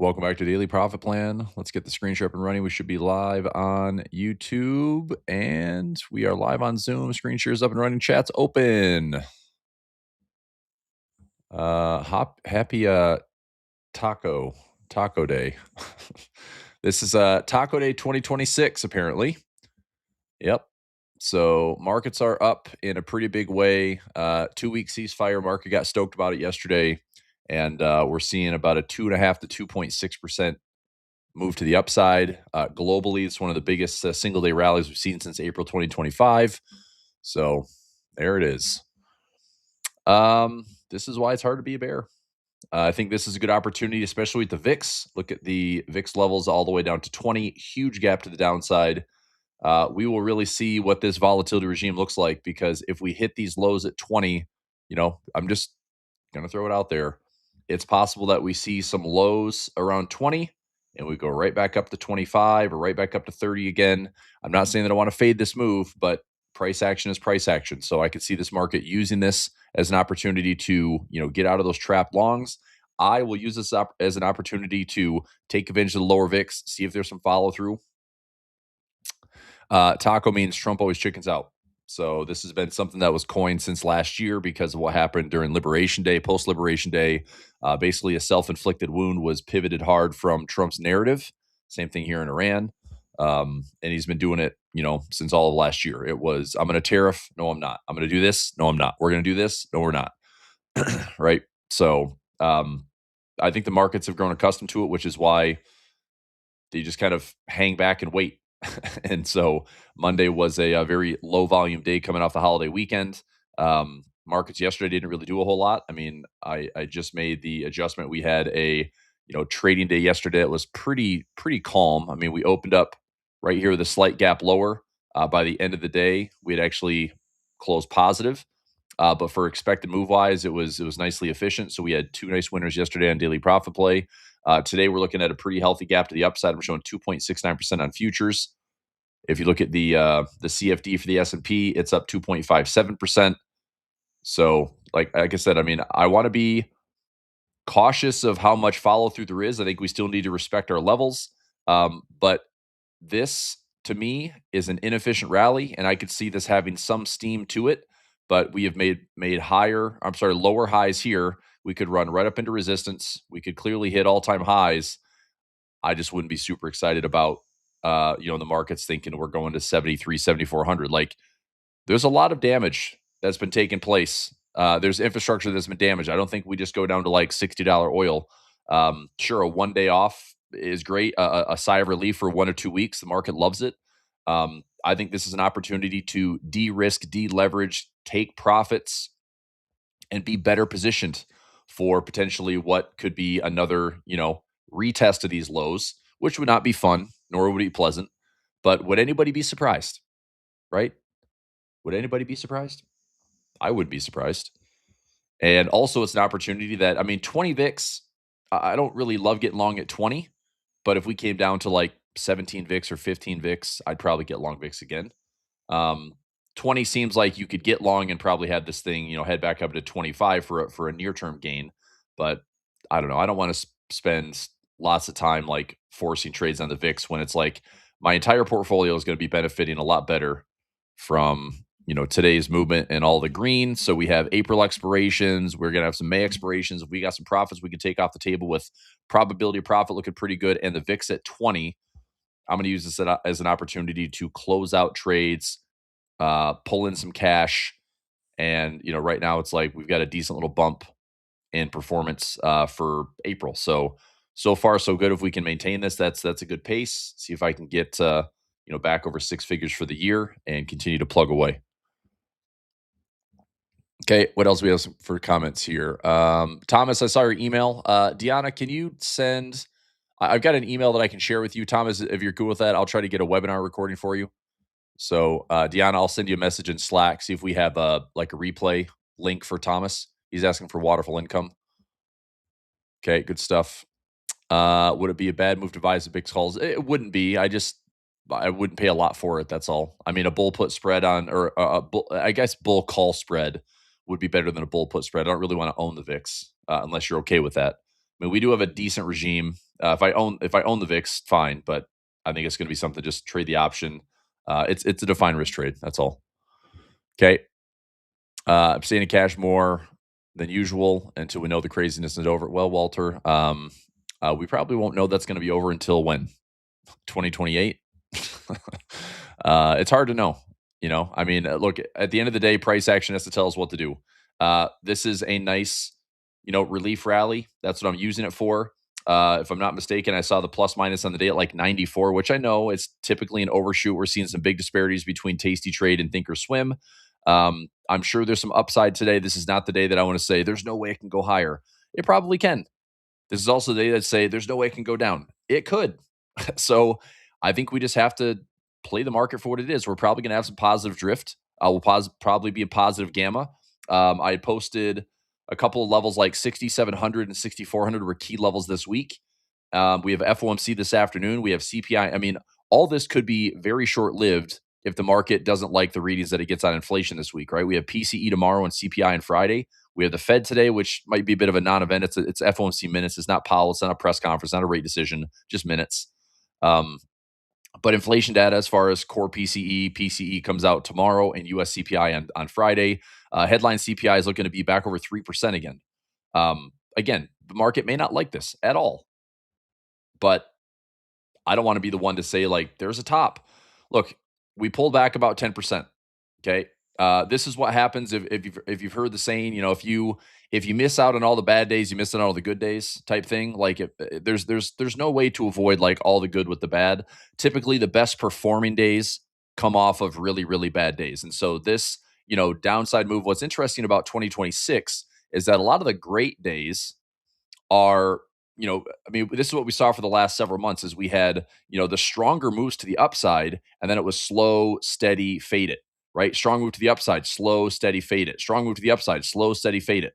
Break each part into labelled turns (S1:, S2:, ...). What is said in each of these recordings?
S1: Welcome back to Daily Profit Plan. Let's get the screen share up and running. We should be live on YouTube and we are live on Zoom. Screen shares up and running. Chat's open. Happy Taco Day. This is Taco Day 2026, apparently. Yep. So markets are up in a pretty big way. 2-week ceasefire market got stoked about it yesterday, and we're seeing about a 2.5 to 2.6% move to the upside. Globally, it's one of the biggest single day rallies we've seen since April 2025. So there it is. This is why it's hard to be a bear. I think this is a good opportunity, especially with the VIX. Look at the VIX levels all the way down to 20. Huge gap to the downside. We will really see what this volatility regime looks like, because if we hit these lows at 20, I'm just going to throw it out there. It's possible that we see some lows around 20 and we go right back up to 25 or right back up to 30 again. I'm not saying that I want to fade this move, but price action is price action. So I could see this market using this as an opportunity to, get out of those trapped longs. I will use this as an opportunity to take advantage of the lower VIX, see if there's some follow through. Taco means Trump always chickens out. So this has been something that was coined since last year because of what happened during Liberation Day, post-Liberation Day. Basically, a self-inflicted wound was pivoted hard from Trump's narrative. Same thing here in Iran. And he's been doing it, since all of last year. It was, I'm going to tariff. No, I'm not. I'm going to do this. No, I'm not. We're going to do this. No, we're not. Right? So I think the markets have grown accustomed to it, which is why they just kind of hang back and wait. And so Monday was a very low volume day coming off the holiday weekend. Markets yesterday didn't really do a whole lot. I mean, I just made the adjustment. We had a trading day yesterday. It was pretty calm. I mean, we opened up right here with a slight gap lower. By the end of the day, we had actually closed positive. But for expected move wise, it was nicely efficient. So we had two nice winners yesterday on daily profit play. Today, we're looking at a pretty healthy gap to the upside. We're showing 2.69% on futures. If you look at the CFD for the S&P, it's up 2.57%. So, like I said, I mean, I want to be cautious of how much follow through there is. I think we still need to respect our levels. But this, to me, is an inefficient rally, and I could see this having some steam to it. But we have made lower highs here. We could run right up into resistance. We could clearly hit all-time highs. I just wouldn't be super excited about, the markets thinking we're going to 73, 7,400. Like, there's a lot of damage that's been taking place. There's infrastructure that's been damaged. I don't think we just go down to like $60 oil. Sure, a 1 day off is great. A sigh of relief for 1 or 2 weeks. The market loves it. I think this is an opportunity to de-risk, de-leverage, take profits, and be better positioned for potentially what could be another, retest of these lows, which would not be fun, nor would it be pleasant. But would anybody be surprised? Right? Would anybody be surprised? I wouldn't be surprised. And also, it's an opportunity that, I mean, 20 VIX, I don't really love getting long at 20, but if we came down to like 17 VIX or 15 VIX, I'd probably get long VIX again. 20 seems like you could get long and probably have this thing, head back up to 25 for a near-term gain. But I don't know. I don't want to spend lots of time like forcing trades on the VIX when it's like my entire portfolio is going to be benefiting a lot better from, today's movement and all the green. So we have April expirations. We're going to have some May expirations. If we got some profits, we can take off the table with probability of profit looking pretty good. And the VIX at 20, I'm going to use this as an opportunity to close out trades, pull in some cash. And, right now it's like we've got a decent little bump in performance for April. So far, so good. If we can maintain this, that's a good pace. See if I can get, back over six figures for the year and continue to plug away. Okay, what else do we have for comments here? Thomas, I saw your email. Deanna, can you send... I've got an email that I can share with you, Thomas. If you're cool with that, I'll try to get a webinar recording for you. So, Deanna, I'll send you a message in Slack. See if we have a replay link for Thomas. He's asking for waterfall income. Okay, good stuff. Would it be a bad move to buy as a big calls? It wouldn't be. I wouldn't pay a lot for it. That's all. I mean, a bull put spread I guess bull call spread would be better than a bull put spread. I don't really want to own the VIX unless you're okay with that. I mean, we do have a decent regime. If I own the VIX, fine, but I think it's going to be something. Just trade the option. It's a defined risk trade. That's all. Okay. I'm staying in cash more than usual until we know the craziness is over. Well, Walter, we probably won't know that's going to be over until when 2028. It's hard to know. I mean, look, at the end of the day, price action has to tell us what to do. This is a nice, relief rally. That's what I'm using it for. If I'm not mistaken, I saw the plus minus on the day at like 94, which I know is typically an overshoot. We're seeing some big disparities between Tasty Trade and Thinkorswim. I'm sure there's some upside today. This is not the day that I want to say there's no way it can go higher. It probably can. This is also the day that say there's no way it can go down. It could. So I think we just have to play the market for what it is. We're probably going to have some positive drift. Will probably be a positive gamma. I posted a couple of levels like 6,700 and 6,400 were key levels this week. We have FOMC this afternoon. We have CPI. I mean, all this could be very short lived if the market doesn't like the readings that it gets on inflation this week, right? We have PCE tomorrow and CPI on Friday. We have the Fed today, which might be a bit of a non-event. It's FOMC minutes. It's not Powell. It's not a press conference. Not a rate decision. Just minutes. But inflation data, as far as core PCE comes out tomorrow, and US CPI on Friday. Headline CPI is looking to be back over 3% again. Again, the market may not like this at all, but I don't want to be the one to say like there's a top. Look, we pulled back about 10%. Okay. This is what happens if you've heard the saying, if you miss out on all the bad days, you miss out on all the good days type thing. Like there's no way to avoid like all the good with the bad. Typically the best performing days come off of really, really bad days. And so this, downside move, what's interesting about 2026 is that a lot of the great days are, I mean, this is what we saw for the last several months is we had, the stronger moves to the upside, and then it was slow, steady, fade it, right? Strong move to the upside, slow, steady, fade it. Strong move to the upside, slow, steady, fade it.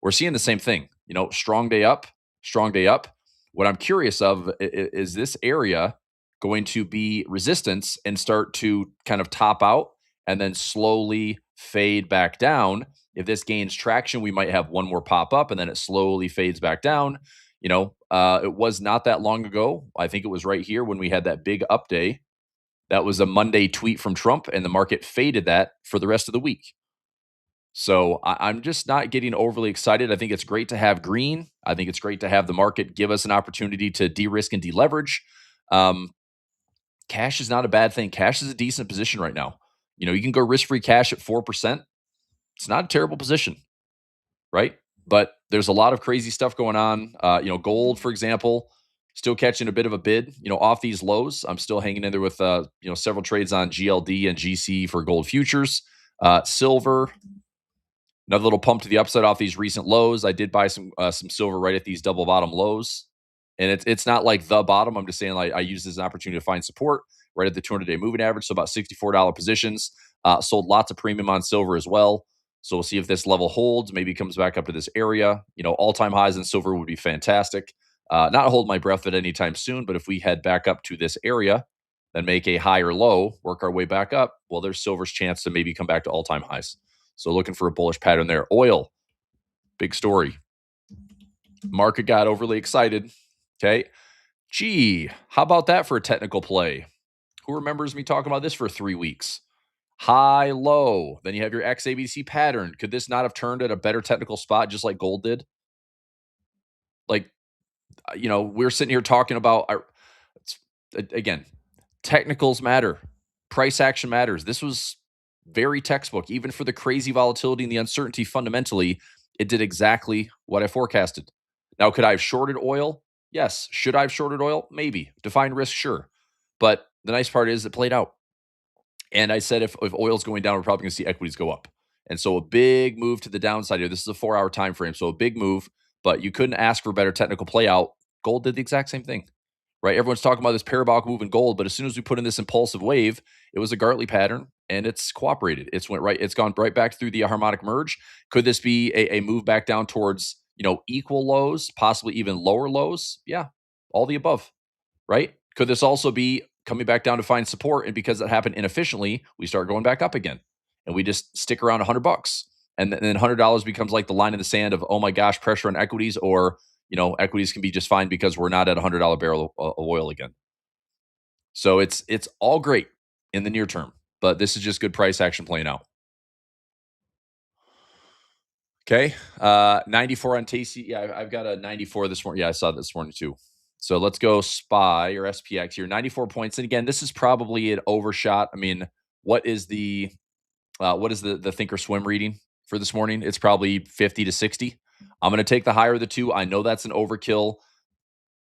S1: We're seeing the same thing, strong day up, strong day up. What I'm curious of is this area going to be resistance and start to kind of top out and then slowly fade back down. If this gains traction, we might have one more pop up and then it slowly fades back down. It was not that long ago. I think it was right here when we had that big up day. That was a Monday tweet from Trump, and the market faded that for the rest of the week. So I'm just not getting overly excited. I think it's great to have green. I think it's great to have the market give us an opportunity to de-risk and deleverage. Cash is not a bad thing. Cash is a decent position right now. You can go risk-free cash at 4%. It's not a terrible position, right? But there's a lot of crazy stuff going on. Gold, for example, still catching a bit of a bid, off these lows. I'm still hanging in there with, several trades on GLD and GC for gold futures. Silver, another little pump to the upside off these recent lows. I did buy some silver right at these double bottom lows. And it's not like the bottom. I'm just saying like I use this as an opportunity to find support right at the 200-day moving average. So about $64 positions. Sold lots of premium on silver as well. So we'll see if this level holds, maybe comes back up to this area. All-time highs in silver would be fantastic. Not hold my breath at any time soon, but if we head back up to this area, then make a higher low, work our way back up, well, there's silver's chance to maybe come back to all-time highs. So looking for a bullish pattern there. Oil, big story. Market got overly excited. Okay. Gee, how about that for a technical play? Who remembers me talking about this for 3 weeks? High, low. Then you have your XABC pattern. Could this not have turned at a better technical spot just like gold did? Like, we're sitting here talking about, again, technicals matter. Price action matters. This was very textbook. Even for the crazy volatility and the uncertainty, fundamentally, it did exactly what I forecasted. Now, could I have shorted oil? Yes. Should I have shorted oil? Maybe. Defined risk, sure. But the nice part is it played out. And I said if oil's going down, we're probably going to see equities go up. And so a big move to the downside here. This is a 4-hour time frame, so a big move, but you couldn't ask for better technical play out. Gold did the exact same thing, right? Everyone's talking about this parabolic move in gold, but as soon as we put in this impulsive wave, it was a Gartley pattern, and it's cooperated. It's gone right back through the harmonic merge. Could this be a move back down towards equal lows, possibly even lower lows? Yeah, all the above, right? Could this also be coming back down to find support, and because it happened inefficiently, we start going back up again, and we just stick around $100, and then $100 becomes like the line in the sand of, oh my gosh, pressure on equities, or equities can be just fine because we're not at $100 barrel of oil again. So it's all great in the near term, but this is just good price action playing out. Okay. 94 on Tasty. Yeah, I've got a 94 this morning. Yeah, I saw this morning too. So let's go SPY or SPX here. 94 points. And again, this is probably an overshot. I mean, what is the Thinkorswim reading for this morning? It's probably 50 to 60. I'm going to take the higher of the two. I know that's an overkill,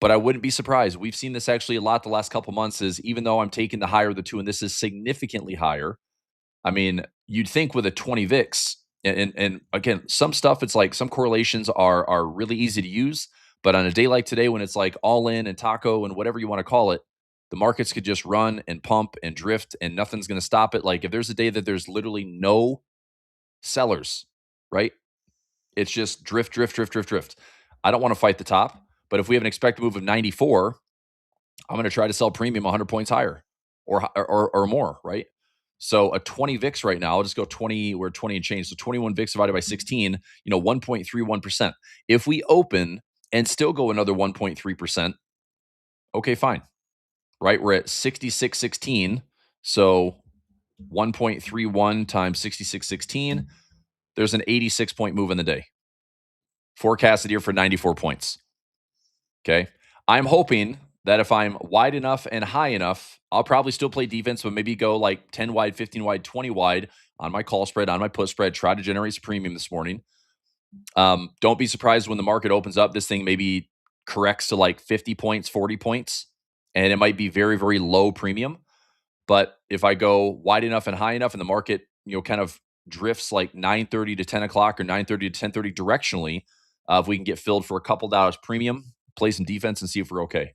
S1: but I wouldn't be surprised. We've seen this actually a lot the last couple months. Is even though I'm taking the higher of the two, and this is significantly higher. I mean, you'd think with a 20 VIX, and again, some stuff it's like some correlations are really easy to use, but on a day like today when it's like all in and taco and whatever you want to call it, the markets could just run and pump and drift and nothing's going to stop it. Like if there's a day that there's literally no sellers, right? It's just drift, drift, drift, drift, drift. I don't want to fight the top, but if we have an expected move of 94, I'm going to try to sell premium 100 points higher or more, right? So a 20 VIX right now, I'll just go 20, we're 20 and change. So 21 VIX divided by 16, 1.31%. If we open and still go another 1.3%, okay, fine. Right? We're at 66.16. So 1.31 times 66.16, there's an 86 point move in the day. Forecasted here for 94 points. Okay. I'm hoping that if I'm wide enough and high enough, I'll probably still play defense, but maybe go like 10 wide, 15 wide, 20 wide on my call spread, on my put spread, try to generate some premium this morning. Don't be surprised when the market opens up. This thing maybe corrects to like 50 points, 40 points, and it might be very, very low premium. But if I go wide enough and high enough and the market, kind of drifts like 9:30 to 10 o'clock or 9:30 to 10:30 directionally, if we can get filled for a couple dollars premium, play some defense and see if we're okay.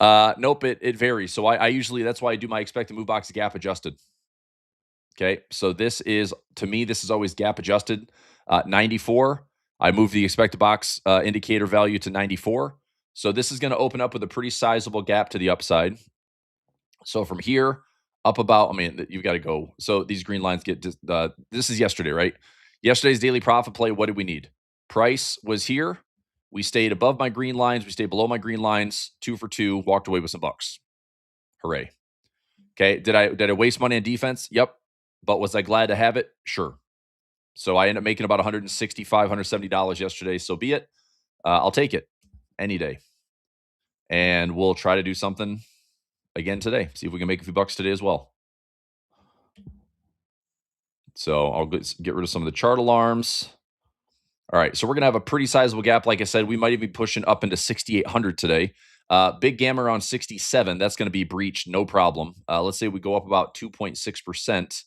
S1: Nope, it varies. So I usually that's why I do my expected move box gap adjusted. Okay, so this is to me this is always gap adjusted. 94. I move the expected box indicator value to 94. So this is going to open up with a pretty sizable gap to the upside. So from here up about, I mean, you've got to go. So these green lines get this is yesterday, right? Yesterday's daily profit play. What did we need? Price was here. We stayed above my green lines. We stayed below my green lines. 2 for 2. Walked away with some bucks. Hooray! Okay. Did I waste money on defense? Yep. But was I glad to have it? Sure. So I ended up making about $165, $170 yesterday. So be it. I'll take it any day, and we'll try to do something again today. See if we can make a few bucks today as well. So I'll get rid of some of the chart alarms. All right, so we're gonna have a pretty sizable gap. Like I said, we might even be pushing up into 6,800 today. Big gamma around 67. That's going to be breached, no problem. Let's say we go up about 2.6%.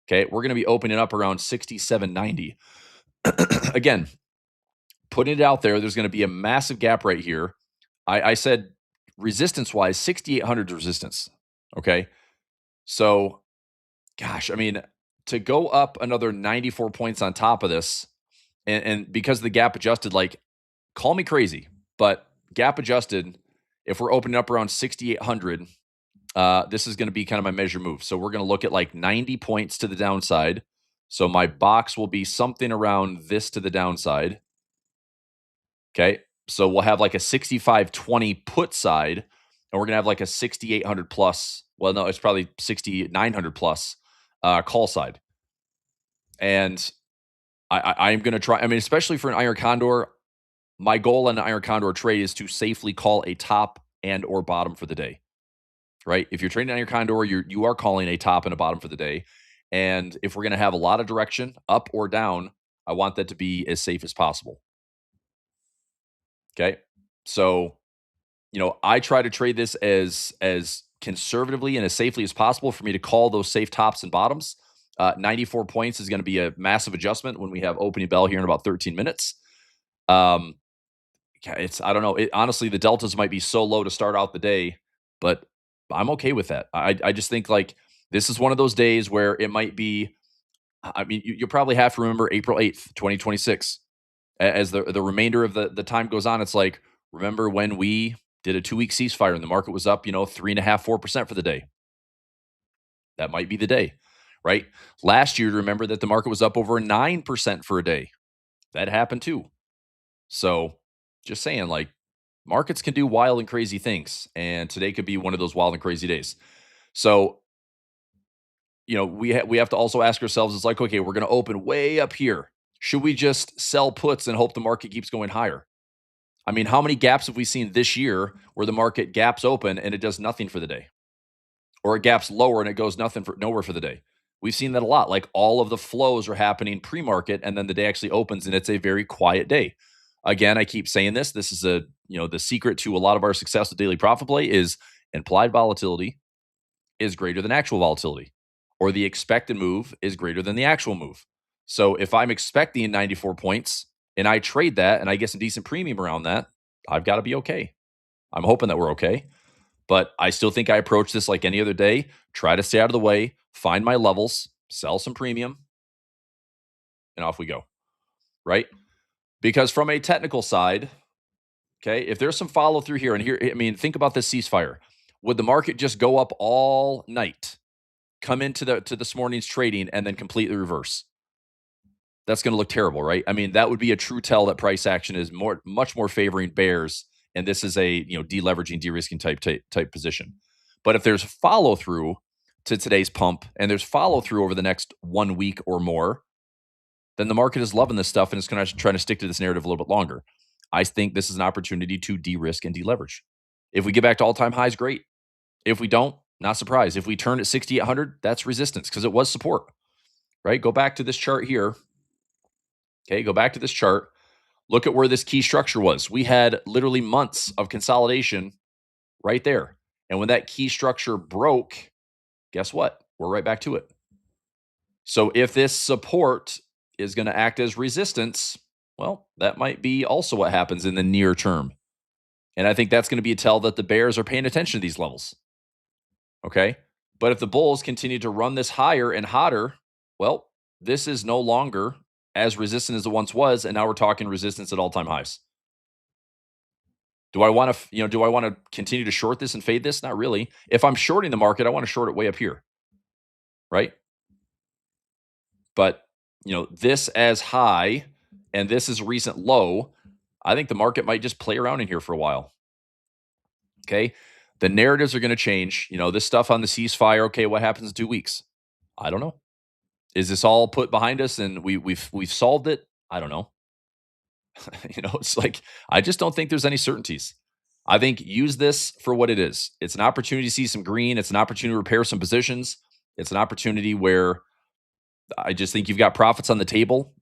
S1: Okay, we're going to be opening up around 67.90. Again, putting it out there, there's going to be a massive gap right here. I said resistance-wise, 6,800 resistance. Okay, so gosh, I mean, to go up another 94 points on top of this, and because of the gap adjusted, like, call me crazy, but gap adjusted, if we're opening up around 6,800, this is going to be kind of my measure move. So we're going to look at like 90 points to the downside. So my box will be something around this to the downside. Okay. So we'll have like a 65.20 put side, and we're going to have like a 6,800 plus. Well, no, it's probably 6,900 plus call side. And I'm going to try. I mean, especially for an iron condor, my goal on an iron condor trade is to safely call a top and or bottom for the day. Right? If you're trading on your condor, you are calling a top and a bottom for the day. And if we're going to have a lot of direction, up or down, I want that to be as safe as possible. Okay. So, I try to trade this as conservatively and as safely as possible for me to call those safe tops and bottoms. 94 points is going to be a massive adjustment when we have opening bell here in about 13 minutes. I don't know. Honestly, the deltas might be so low to start out the day, but I'm okay with that. I just think like this is one of those days where it might be. I mean, you'll probably have to remember April 8th, 2026, as the remainder of the time goes on. It's like, remember when we did a 2-week ceasefire and the market was up, 3.5%, 4% for the day. That might be the day, right? Last year, remember that the market was up over 9% for a day. That happened too. So just saying, like, markets can do wild and crazy things. And today could be one of those wild and crazy days. So, we have to also ask ourselves, it's like, okay, we're going to open way up here. Should we just sell puts and hope the market keeps going higher? I mean, how many gaps have we seen this year where the market gaps open and it does nothing for the day? Or it gaps lower and it goes nothing for nowhere for the day. We've seen that a lot. Like all of the flows are happening pre-market and then the day actually opens and it's a very quiet day. Again, I keep saying this. This is the secret to a lot of our success with daily profit play is implied volatility is greater than actual volatility, or the expected move is greater than the actual move. So if I'm expecting 94 points and I trade that and I get some decent premium around that, I've got to be okay. I'm hoping that we're okay. But I still think I approach this like any other day. Try to stay out of the way, find my levels, sell some premium, and off we go. Right? Because from a technical side, okay, if there's some follow through here, and here, I mean, think about this ceasefire. Would the market just go up all night, come into to this morning's trading, and then completely reverse? That's going to look terrible, right? I mean, that would be a true tell that price action is much more favoring bears, and this is a deleveraging, de-risking type position. But if there's follow through to today's pump, and there's follow through over the next 1 week or more, then the market is loving this stuff and it's going to try to stick to this narrative a little bit longer. I think this is an opportunity to de-risk and deleverage. If we get back to all-time highs, great. If we don't, not surprised. If we turn at 6,800, that's resistance because it was support, right? Go back to this chart here. Okay, go back to this chart. Look at where this key structure was. We had literally months of consolidation right there. And when that key structure broke, guess what? We're right back to it. So if this support is going to act as resistance, well, that might be also what happens in the near term. And I think that's going to be a tell that the bears are paying attention to these levels. Okay. But if the bulls continue to run this higher and hotter, well, this is no longer as resistant as it once was. And now we're talking resistance at all-time highs. Do I want to continue to short this and fade this? Not really. If I'm shorting the market, I want to short it way up here. Right? But, this as high and this is recent low, I think the market might just play around in here for a while. Okay. The narratives are going to change. This stuff on the ceasefire. Okay. What happens in 2 weeks? I don't know. Is this all put behind us and we've solved it? I don't know. It's like, I just don't think there's any certainties. I think use this for what it is. It's an opportunity to see some green. It's an opportunity to repair some positions. It's an opportunity where I just think you've got profits on the table.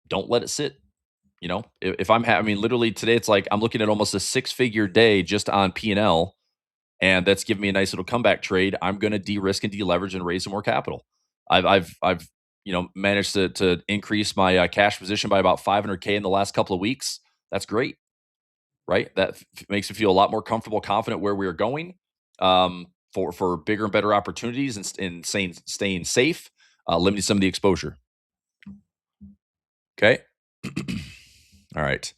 S1: Don't let it sit. If I mean, literally today, it's like I'm looking at almost a 6-figure day just on P&L, and that's giving me a nice little comeback trade. I'm going to de-risk and deleverage and raise some more capital. I've managed to increase my cash position by about 500K in the last couple of weeks. That's great, right? That makes me feel a lot more comfortable, confident where we're going, for bigger and better opportunities and staying safe, limiting some of the exposure. Okay. All right.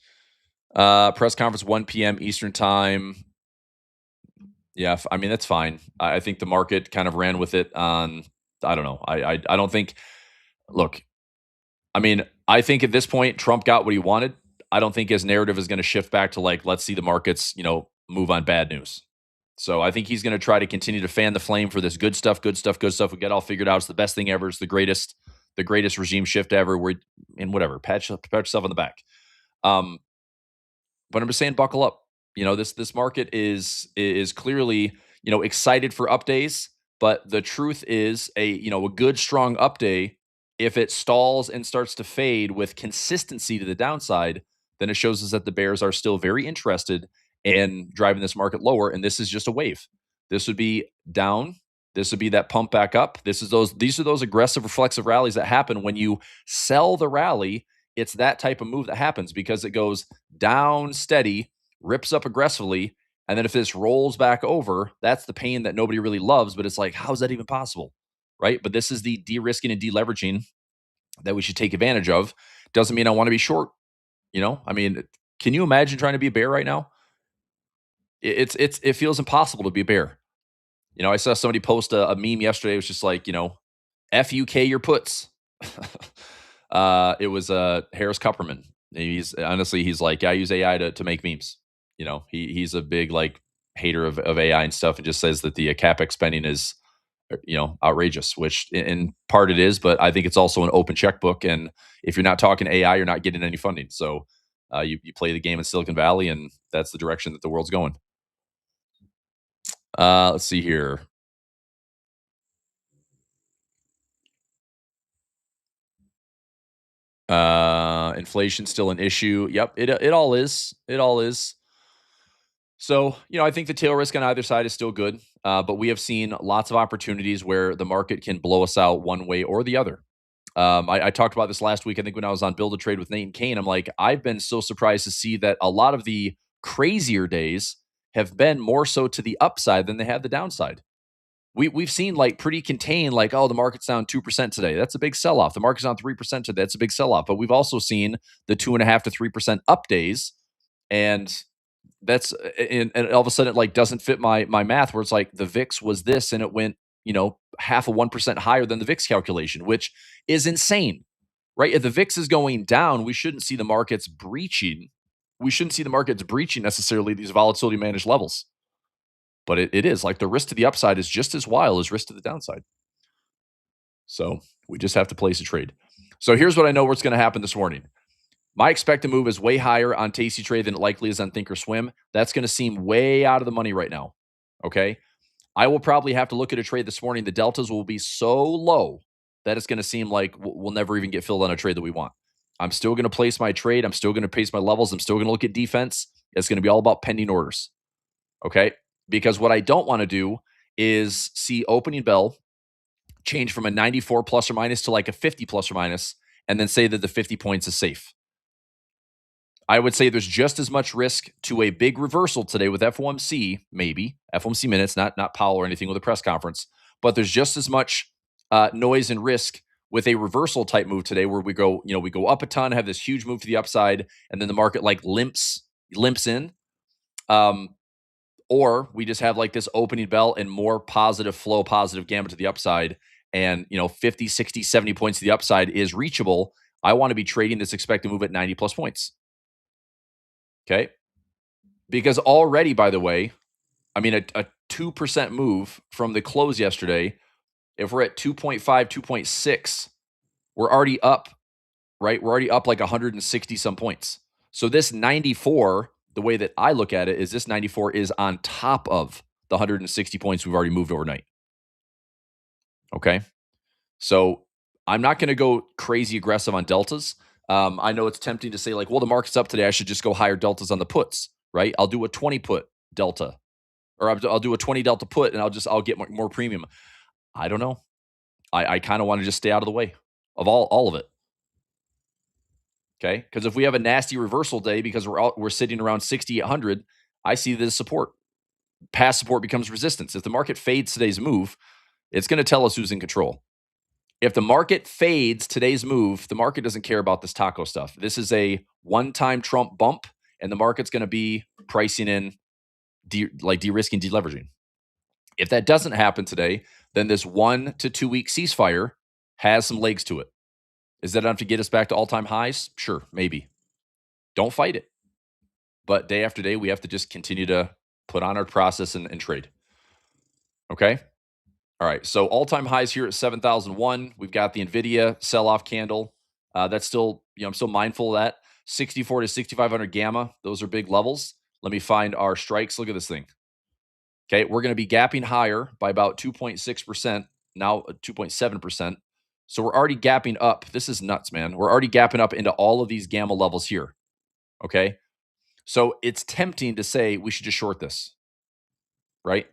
S1: Press conference 1 p.m. Eastern time. Yeah, I mean that's fine. I think the market kind of ran with it on. I don't know. I don't think. Look, I mean, I think at this point Trump got what he wanted. I don't think his narrative is going to shift back to like let's see the markets, move on bad news. So I think he's going to try to continue to fan the flame for this good stuff, good stuff, good stuff. We get all figured out. It's the best thing ever. It's the greatest regime shift ever. We're in whatever. Pat yourself on the back. But I'm just saying, buckle up. This market is clearly excited for up days, but the truth is a good strong up day. If it stalls and starts to fade with consistency to the downside, then it shows us that the bears are still very interested in driving this market lower. And this is just a wave. This would be down. This would be that pump back up. These are those aggressive reflexive rallies that happen when you sell the rally. It's that type of move that happens because it goes down steady, rips up aggressively, and then if this rolls back over, that's the pain that nobody really loves. But it's like, how is that even possible? Right? But this is the de-risking and deleveraging that we should take advantage of. Doesn't mean I want to be short. I mean, can you imagine trying to be a bear right now? It feels impossible to be a bear. I saw somebody post a meme yesterday. It was just like, FUK your puts. It was Harris Kupperman. He's like, I use AI to make memes. He's a big like hater of AI and stuff, and just says that the capex spending is outrageous, which in part it is, but I think it's also an open checkbook. And if you're not talking AI, you're not getting any funding. So you play the game in Silicon Valley, and that's the direction that the world's going. Let's see here. Inflation still an issue. Yep, it all is. It all is. So, I think the tail risk on either side is still good, but we have seen lots of opportunities where the market can blow us out one way or the other. I talked about this last week. I think when I was on Build a Trade with Nate and Kane, I'm like, I've been so surprised to see that a lot of the crazier days have been more so to the upside than they had the downside. We've seen like pretty contained, like, oh, the market's down 2% today. That's a big sell off. The market's down 3% today. That's a big sell off. But we've also seen the 2.5 to 3% up days, and that's and all of a sudden it like doesn't fit my math, where it's like the VIX was this and it went, half of 1% higher than the VIX calculation, which is insane, right? If the VIX is going down, we shouldn't see the markets breaching. We shouldn't see the markets breaching necessarily these volatility managed levels. But it is like the risk to the upside is just as wild as risk to the downside. So we just have to place a trade. So here's what I know what's going to happen this morning. My expected move is way higher on Tasty Trade than it likely is on Thinkorswim. That's going to seem way out of the money right now. Okay. I will probably have to look at a trade this morning. The deltas will be so low that it's going to seem like we'll never even get filled on a trade that we want. I'm still going to place my trade. I'm still going to pace my levels. I'm still going to look at defense. It's going to be all about pending orders. Okay. Because what I don't want to do is see opening bell change from a 94 plus or minus to like a 50 plus or minus, and then say that the 50 points is safe. I would say there's just as much risk to a big reversal today with FOMC, maybe FOMC minutes, not Powell or anything with a press conference, but there's just as much noise and risk with a reversal type move today, where we go up a ton, have this huge move to the upside, and then the market like limps in. Or we just have like this opening bell and more positive flow, positive gamma to the upside, and 50, 60, 70 points to the upside is reachable. I want to be trading this expected move at 90 plus points. Okay. Because already, by the way, I mean, a 2% move from the close yesterday, if we're at 2.5, 2.6, we're already up, right? We're already up like 160 some points. So this 94, the way that I look at it is this 94 is on top of the 160 points we've already moved overnight. Okay. So I'm not going to go crazy aggressive on deltas. I know it's tempting to say like, well, the market's up today, I should just go higher deltas on the puts, right? I'll do a 20 put delta, or I'll do a 20 delta put, and I'll get more premium. I don't know. I kind of want to just stay out of the way of all of it. Okay, because if we have a nasty reversal day because we're sitting around 6,800, I see this support. Past support becomes resistance. If the market fades today's move, it's going to tell us who's in control. If the market fades today's move, the market doesn't care about this taco stuff. This is a one-time Trump bump, and the market's going to be pricing in de-risking, deleveraging. If that doesn't happen today, then this 1 to 2 week ceasefire has some legs to it. Is that enough to get us back to all-time highs? Sure, maybe. Don't fight it. But day after day, we have to just continue to put on our process and trade. Okay? All right, so all-time highs here at 7,001. We've got the NVIDIA sell-off candle. That's still, I'm still mindful of that. 64 to 6,500 gamma. Those are big levels. Let me find our strikes. Look at this thing. Okay, we're going to be gapping higher by about 2.6%, now 2.7%. So we're already gapping up. This is nuts, man. We're already gapping up into all of these gamma levels here. Okay, so it's tempting to say we should just short this, right?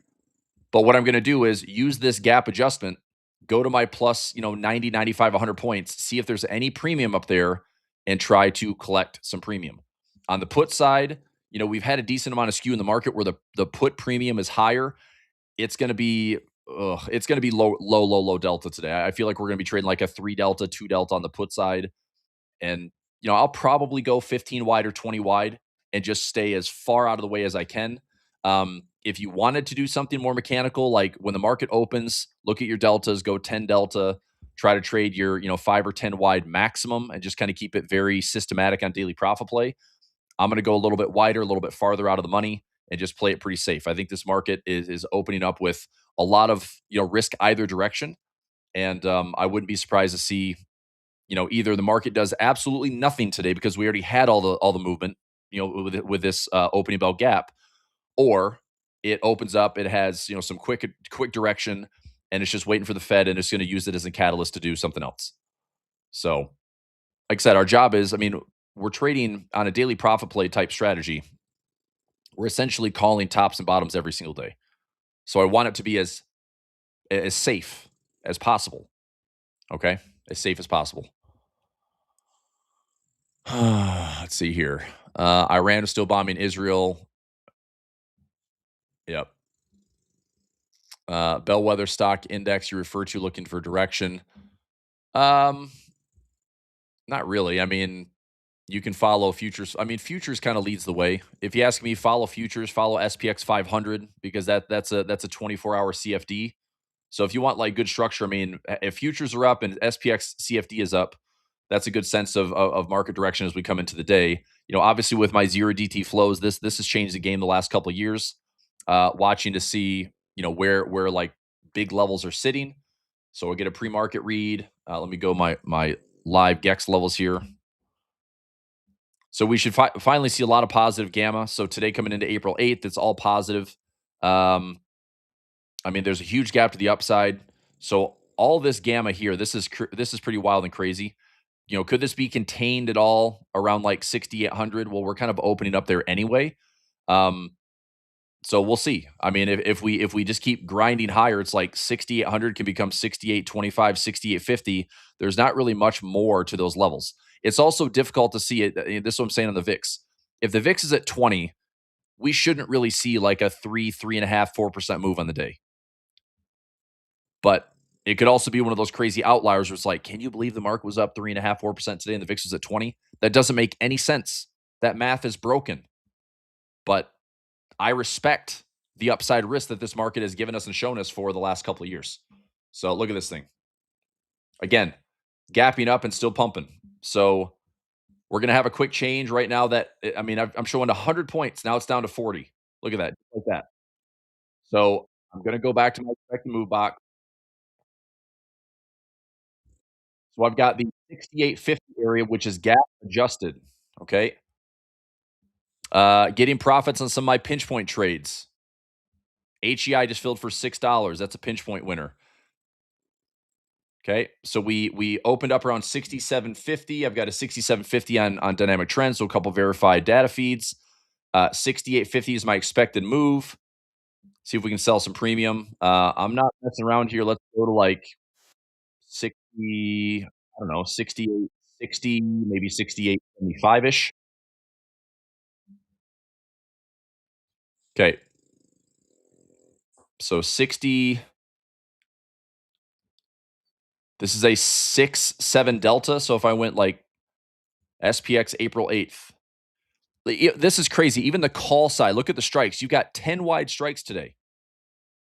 S1: But what I'm going to do is use this gap adjustment, go to my plus, 90, 95, 100 points, see if there's any premium up there, and try to collect some premium. On the put side, we've had a decent amount of skew in the market where the put premium is higher. It's going to be low delta today. I feel like we're going to be trading like a 3 delta, 2 delta on the put side. And, I'll probably go 15 wide or 20 wide and just stay as far out of the way as I can. If you wanted to do something more mechanical, like when the market opens, look at your deltas, go 10 delta, try to trade your, 5 or 10 wide maximum and just kind of keep it very systematic on daily profit play. I'm going to go a little bit wider, a little bit farther out of the money and just play it pretty safe. I think this market is opening up with a lot of, risk either direction. And I wouldn't be surprised to see, either the market does absolutely nothing today because we already had all the movement, with this opening bell gap, or it opens up, it has, some quick direction, and it's just waiting for the Fed, and it's going to use it as a catalyst to do something else. So, like I said, our job is, we're trading on a daily profit play type strategy. We're essentially calling tops and bottoms every single day. So I want it to be as safe as possible. Okay, as safe as possible. Let's see here. Iran is still bombing Israel. Yep. Bellwether stock index you refer to looking for direction. Um, Not really. You can follow futures. Futures kind of leads the way. If you ask me, follow futures, follow SPX 500 because that's a 24-hour CFD. So if you want like good structure, if futures are up and SPX CFD is up, that's a good sense of market direction as we come into the day. Obviously with my zero DT flows, this has changed the game the last couple of years. Watching to see where like big levels are sitting. So we'll get a pre-market read. Let me go my live GEX levels here. So we should finally see a lot of positive gamma. So today coming into April 8th, it's all positive. There's a huge gap to the upside. So all this gamma here, this is pretty wild and crazy. Could this be contained at all around like 6,800? Well, we're kind of opening up there anyway. So we'll see. If we just keep grinding higher, it's like 6,800 can become 6,825, 6,850. There's not really much more to those levels. It's also difficult to see it. This is what I'm saying on the VIX. If the VIX is at 20, we shouldn't really see like a 3.5, 4% move on the day. But it could also be one of those crazy outliers where it's like, can you believe the market was up 3.5, 4% today and the VIX was at 20? That doesn't make any sense. That math is broken. But I respect the upside risk that this market has given us and shown us for the last couple of years. So look at this thing. Again, gapping up and still pumping. So we're going to have a quick change right now that, I'm showing 100 points. Now it's down to 40. Look at that. Like that. So I'm going to go back to my expected move box. So I've got the 6850 area, which is gap adjusted. Okay. Getting profits on some of my pinch point trades. HEI just filled for $6. That's a pinch point winner. Okay. So we opened up around 6750. I've got a 6750 on dynamic trends. So a couple verified data feeds. 6850 is my expected move. See if we can sell some premium. I'm not messing around here. Let's go to like 60, I don't know, 68, 60, maybe 68, 75-ish. Okay. So 60. This is a 6-7 delta. So if I went like SPX April 8th, this is crazy. Even the call side, look at the strikes. You've got 10 wide strikes today.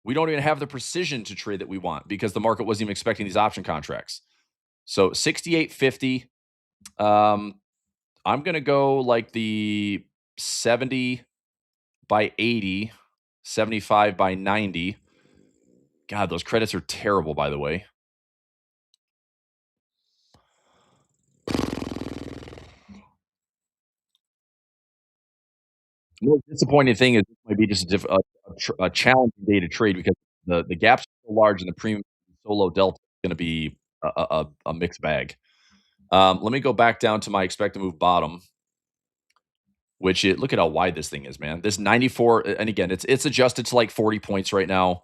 S1: We don't even have the precision to trade that we want because the market wasn't even expecting these option contracts. So 68.50. I'm going to go like the 70 by 80, 75 by 90. God, those credits are terrible, by the way. The most disappointing thing is this might be just a challenging day to trade because the gaps are so large and the premium is so low delta is going to be a mixed bag. Let me go back down to my expected move bottom, which look at how wide this thing is, man. This 94, and again, it's adjusted to like 40 points right now.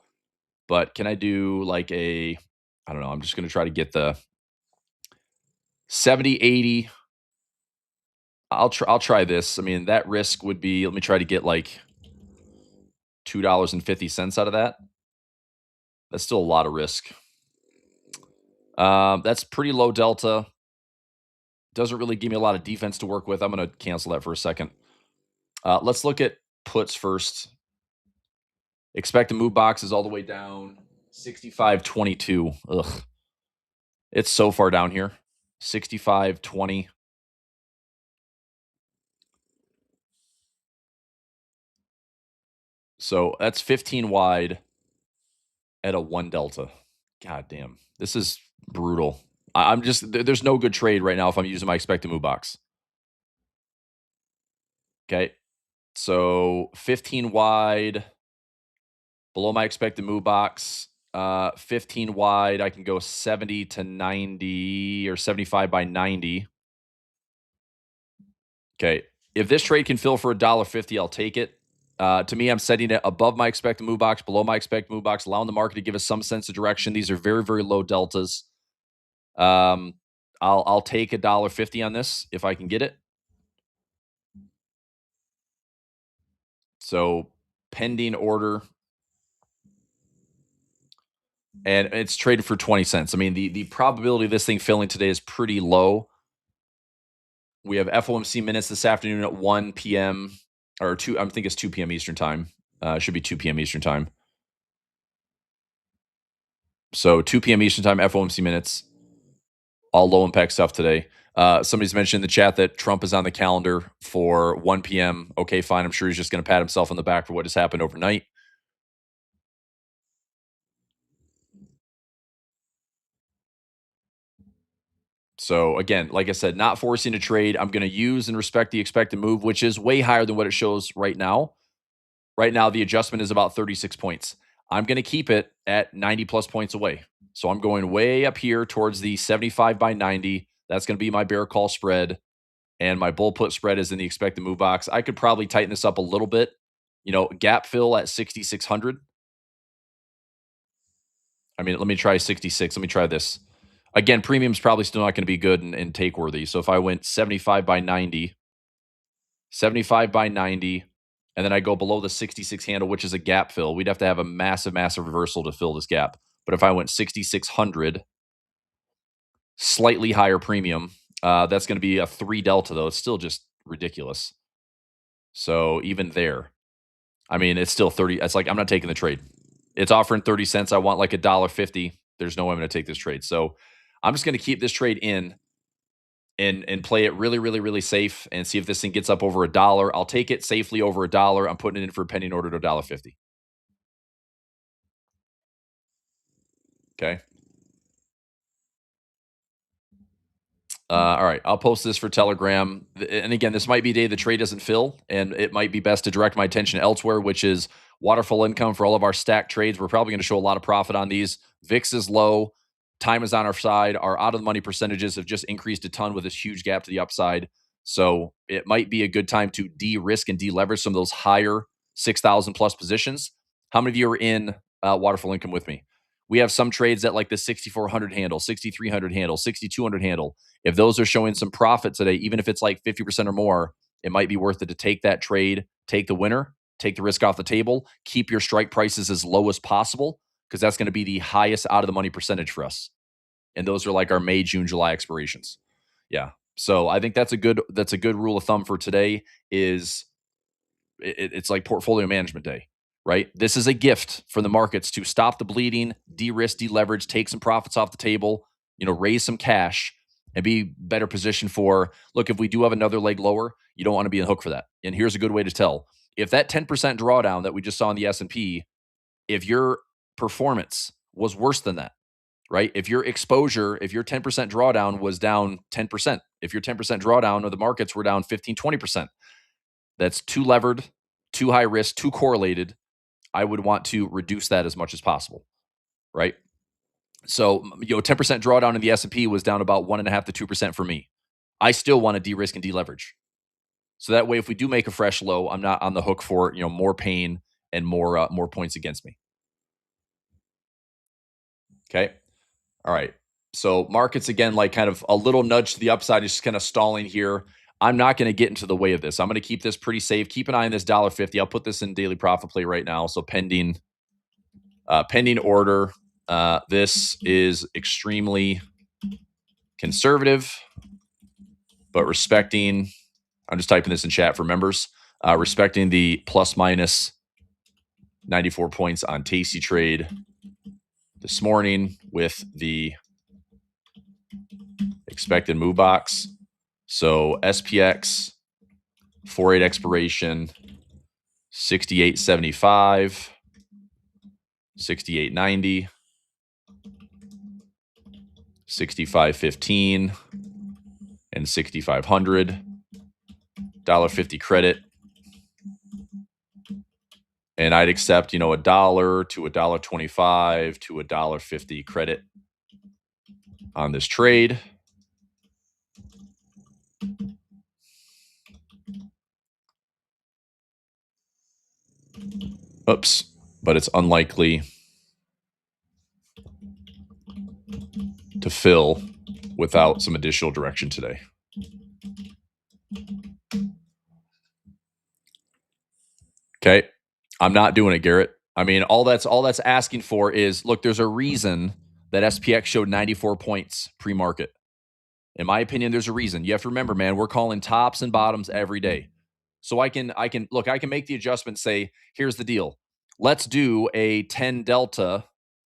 S1: But can I do like I don't know, I'm just going to try to get the 70, 80. I'll try this. That risk would be, let me try to get like $2.50 out of that. That's still a lot of risk. That's pretty low delta. Doesn't really give me a lot of defense to work with. I'm going to cancel that for a second. Let's look at puts first. Expect to move boxes all the way down 65.22. Ugh. It's so far down here. 65.20. So that's 15 wide at a 1 delta. God damn. This is brutal. I'm just there's no good trade right now if I'm using my expected move box. Okay. So 15 wide below my expected move box. 15 wide, I can go 70 to 90 or 75 by 90. Okay. If this trade can fill for $1.50, I'll take it. To me, I'm setting it above my expected move box, below my expected move box, allowing the market to give us some sense of direction. These are very, very low deltas. Um, I'll take $1.50 on this if I can get it. So pending order, and it's traded for 20 cents. I mean, the probability of this thing filling today is pretty low. We have FOMC minutes this afternoon at 1 p.m. or 2. I think it's 2 p.m. Eastern time. It should be 2 p.m. Eastern time. So 2 p.m. Eastern time, FOMC minutes. All low impact stuff today. Somebody's mentioned in the chat that Trump is on the calendar for 1 p.m. Okay, fine. I'm sure he's just going to pat himself on the back for what has happened overnight. So again, like I said, not forcing a trade. I'm going to use and respect the expected move, which is way higher than what it shows right now. Right now, the adjustment is about 36 points. I'm going to keep it at 90 plus points away. So I'm going way up here towards the 75 by 90. That's going to be my bear call spread. And my bull put spread is in the expected move box. I could probably tighten this up a little bit. Gap fill at 6,600. I mean, let me try 66. Let me try this. Again, premium's probably still not going to be good and take worthy. So if I went 75 by 90, 75 by 90, and then I go below the 66 handle, which is a gap fill, we'd have to have a massive, massive reversal to fill this gap. But if I went 6,600, slightly higher premium, that's going to be a 3 delta, though. It's still just ridiculous. So even there, I mean, it's still 30. It's like I'm not taking the trade. It's offering 30 cents. I want like $1.50. There's no way I'm going to take this trade. So I'm just going to keep this trade in and play it really, really, really safe and see if this thing gets up over $1. I'll take it safely over $1. I'm putting it in for a pending order to $1.50. Okay. All right. I'll post this for Telegram. And again, this might be a day the trade doesn't fill, and it might be best to direct my attention elsewhere, which is waterfall income for all of our stacked trades. We're probably going to show a lot of profit on these. VIX is low. Time is on our side. Our out of the money percentages have just increased a ton with this huge gap to the upside. So it might be a good time to de-risk and de-leverage some of those higher 6,000 plus positions. How many of you are in waterfall income with me? We have some trades at like the 6,400 handle, 6,300 handle, 6,200 handle. If those are showing some profit today, even if it's like 50% or more, it might be worth it to take that trade, take the winner, take the risk off the table, keep your strike prices as low as possible, because that's going to be the highest out of the money percentage for us. And those are like our May, June, July expirations. Yeah. So I think that's a good rule of thumb for today is it's like portfolio management day, right? This is a gift for the markets to stop the bleeding, de-risk, de-leverage, take some profits off the table, raise some cash and be better positioned for, look, if we do have another leg lower, you don't want to be on the hook for that. And here's a good way to tell. If that 10% drawdown that we just saw in the S&P, if your performance was worse than that, right? If your exposure, if your 10% drawdown was down 10%, if your 10% drawdown of the markets were down 15, 20%, that's too levered, too high risk, too correlated. I would want to reduce that as much as possible, right? So, 10% drawdown in the S&P was down about 1.5 to 2% for me. I still want to de-risk and de-leverage. So that way, if we do make a fresh low, I'm not on the hook for, more pain and more points against me. Okay. All right. So markets, again, like kind of a little nudge to the upside, is just kind of stalling here. I'm not going to get into the way of this. I'm going to keep this pretty safe. Keep an eye on this $1.50. I'll put this in daily profit play right now. So pending order. This is extremely conservative, but respecting. I'm just typing this in chat for members. Respecting the plus minus 94 points on Tasty Trade this morning with the expected move box. So SPX, 4.8 expiration, 68.75, 68.90, 65.15, and 6,500. $1.50 credit. And I'd accept, $1 to $1.25 to $1.50 credit on this trade. Oops, but it's unlikely to fill without some additional direction today. Okay. I'm not doing it, Garrett. I mean, all that's asking for is, look, there's a reason that SPX showed 94 points pre-market. In my opinion, there's a reason. You have to remember, man, we're calling tops and bottoms every day. So I can make the adjustment, say, here's the deal. Let's do a 10 delta.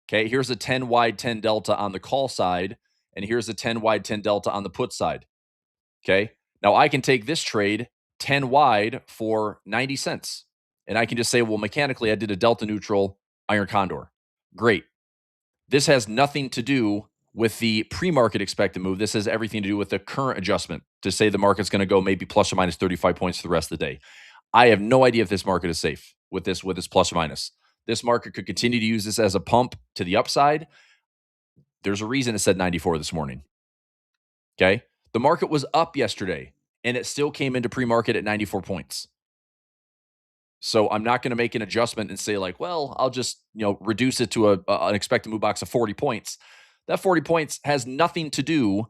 S1: Okay, here's a 10 wide 10 delta on the call side, and here's a 10 wide 10 delta on the put side. Okay. Now I can take this trade 10 wide for 90 cents. And I can just say, well, mechanically, I did a delta neutral iron condor. Great. This has nothing to do with the pre-market expected move. This has everything to do with the current adjustment to say the market's going to go maybe plus or minus 35 points for the rest of the day. I have no idea if this market is safe with this plus or minus. This market could continue to use this as a pump to the upside. There's a reason it said 94 this morning. Okay. The market was up yesterday and it still came into pre-market at 94 points. So I'm not going to make an adjustment and say like, well, I'll just, reduce it to an expected move box of 40 points. That 40 points has nothing to do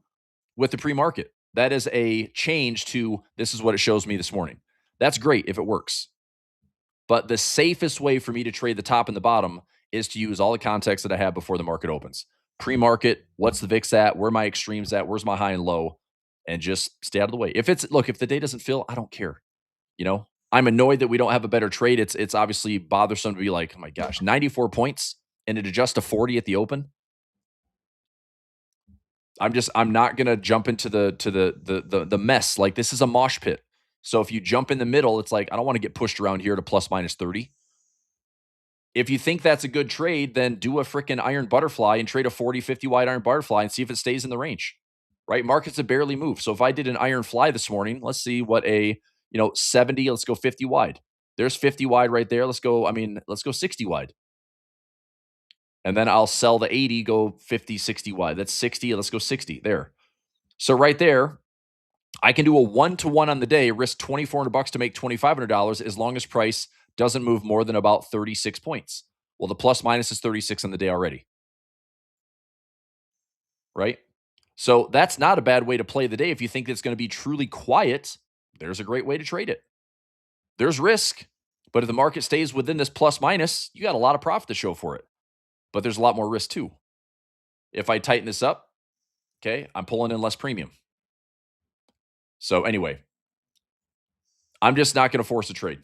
S1: with the pre-market. That is a change to this is what it shows me this morning. That's great if it works. But the safest way for me to trade the top and the bottom is to use all the context that I have before the market opens. Pre-market, what's the VIX at? Where are my extremes at? Where's my high and low? And just stay out of the way. If the day doesn't fill, I don't care. I'm annoyed that we don't have a better trade. It's obviously bothersome to be like, oh my gosh, 94 points and it adjusts to 40 at the open. I'm not gonna jump into the mess. Like this is a mosh pit. So if you jump in the middle, it's like I don't want to get pushed around here to plus minus 30. If you think that's a good trade, then do a freaking iron butterfly and trade a 40, 50 wide iron butterfly and see if it stays in the range. Right? Markets have barely moved. So if I did an iron fly this morning, let's see what a 70, let's go 50 wide. There's 50 wide right there. Let's go 60 wide. And then I'll sell the 80, go 50, 60 wide. That's 60. Let's go 60 there. So right there, I can do a 1-to-1 on the day, risk $2,400 to make $2,500 as long as price doesn't move more than about 36 points. Well, the plus minus is 36 on the day already. Right? So that's not a bad way to play the day. If you think it's going to be truly quiet, there's a great way to trade it. There's risk, but if the market stays within this plus minus, you got a lot of profit to show for it. But there's a lot more risk too. If I tighten this up, okay, I'm pulling in less premium. So anyway, I'm just not going to force a trade.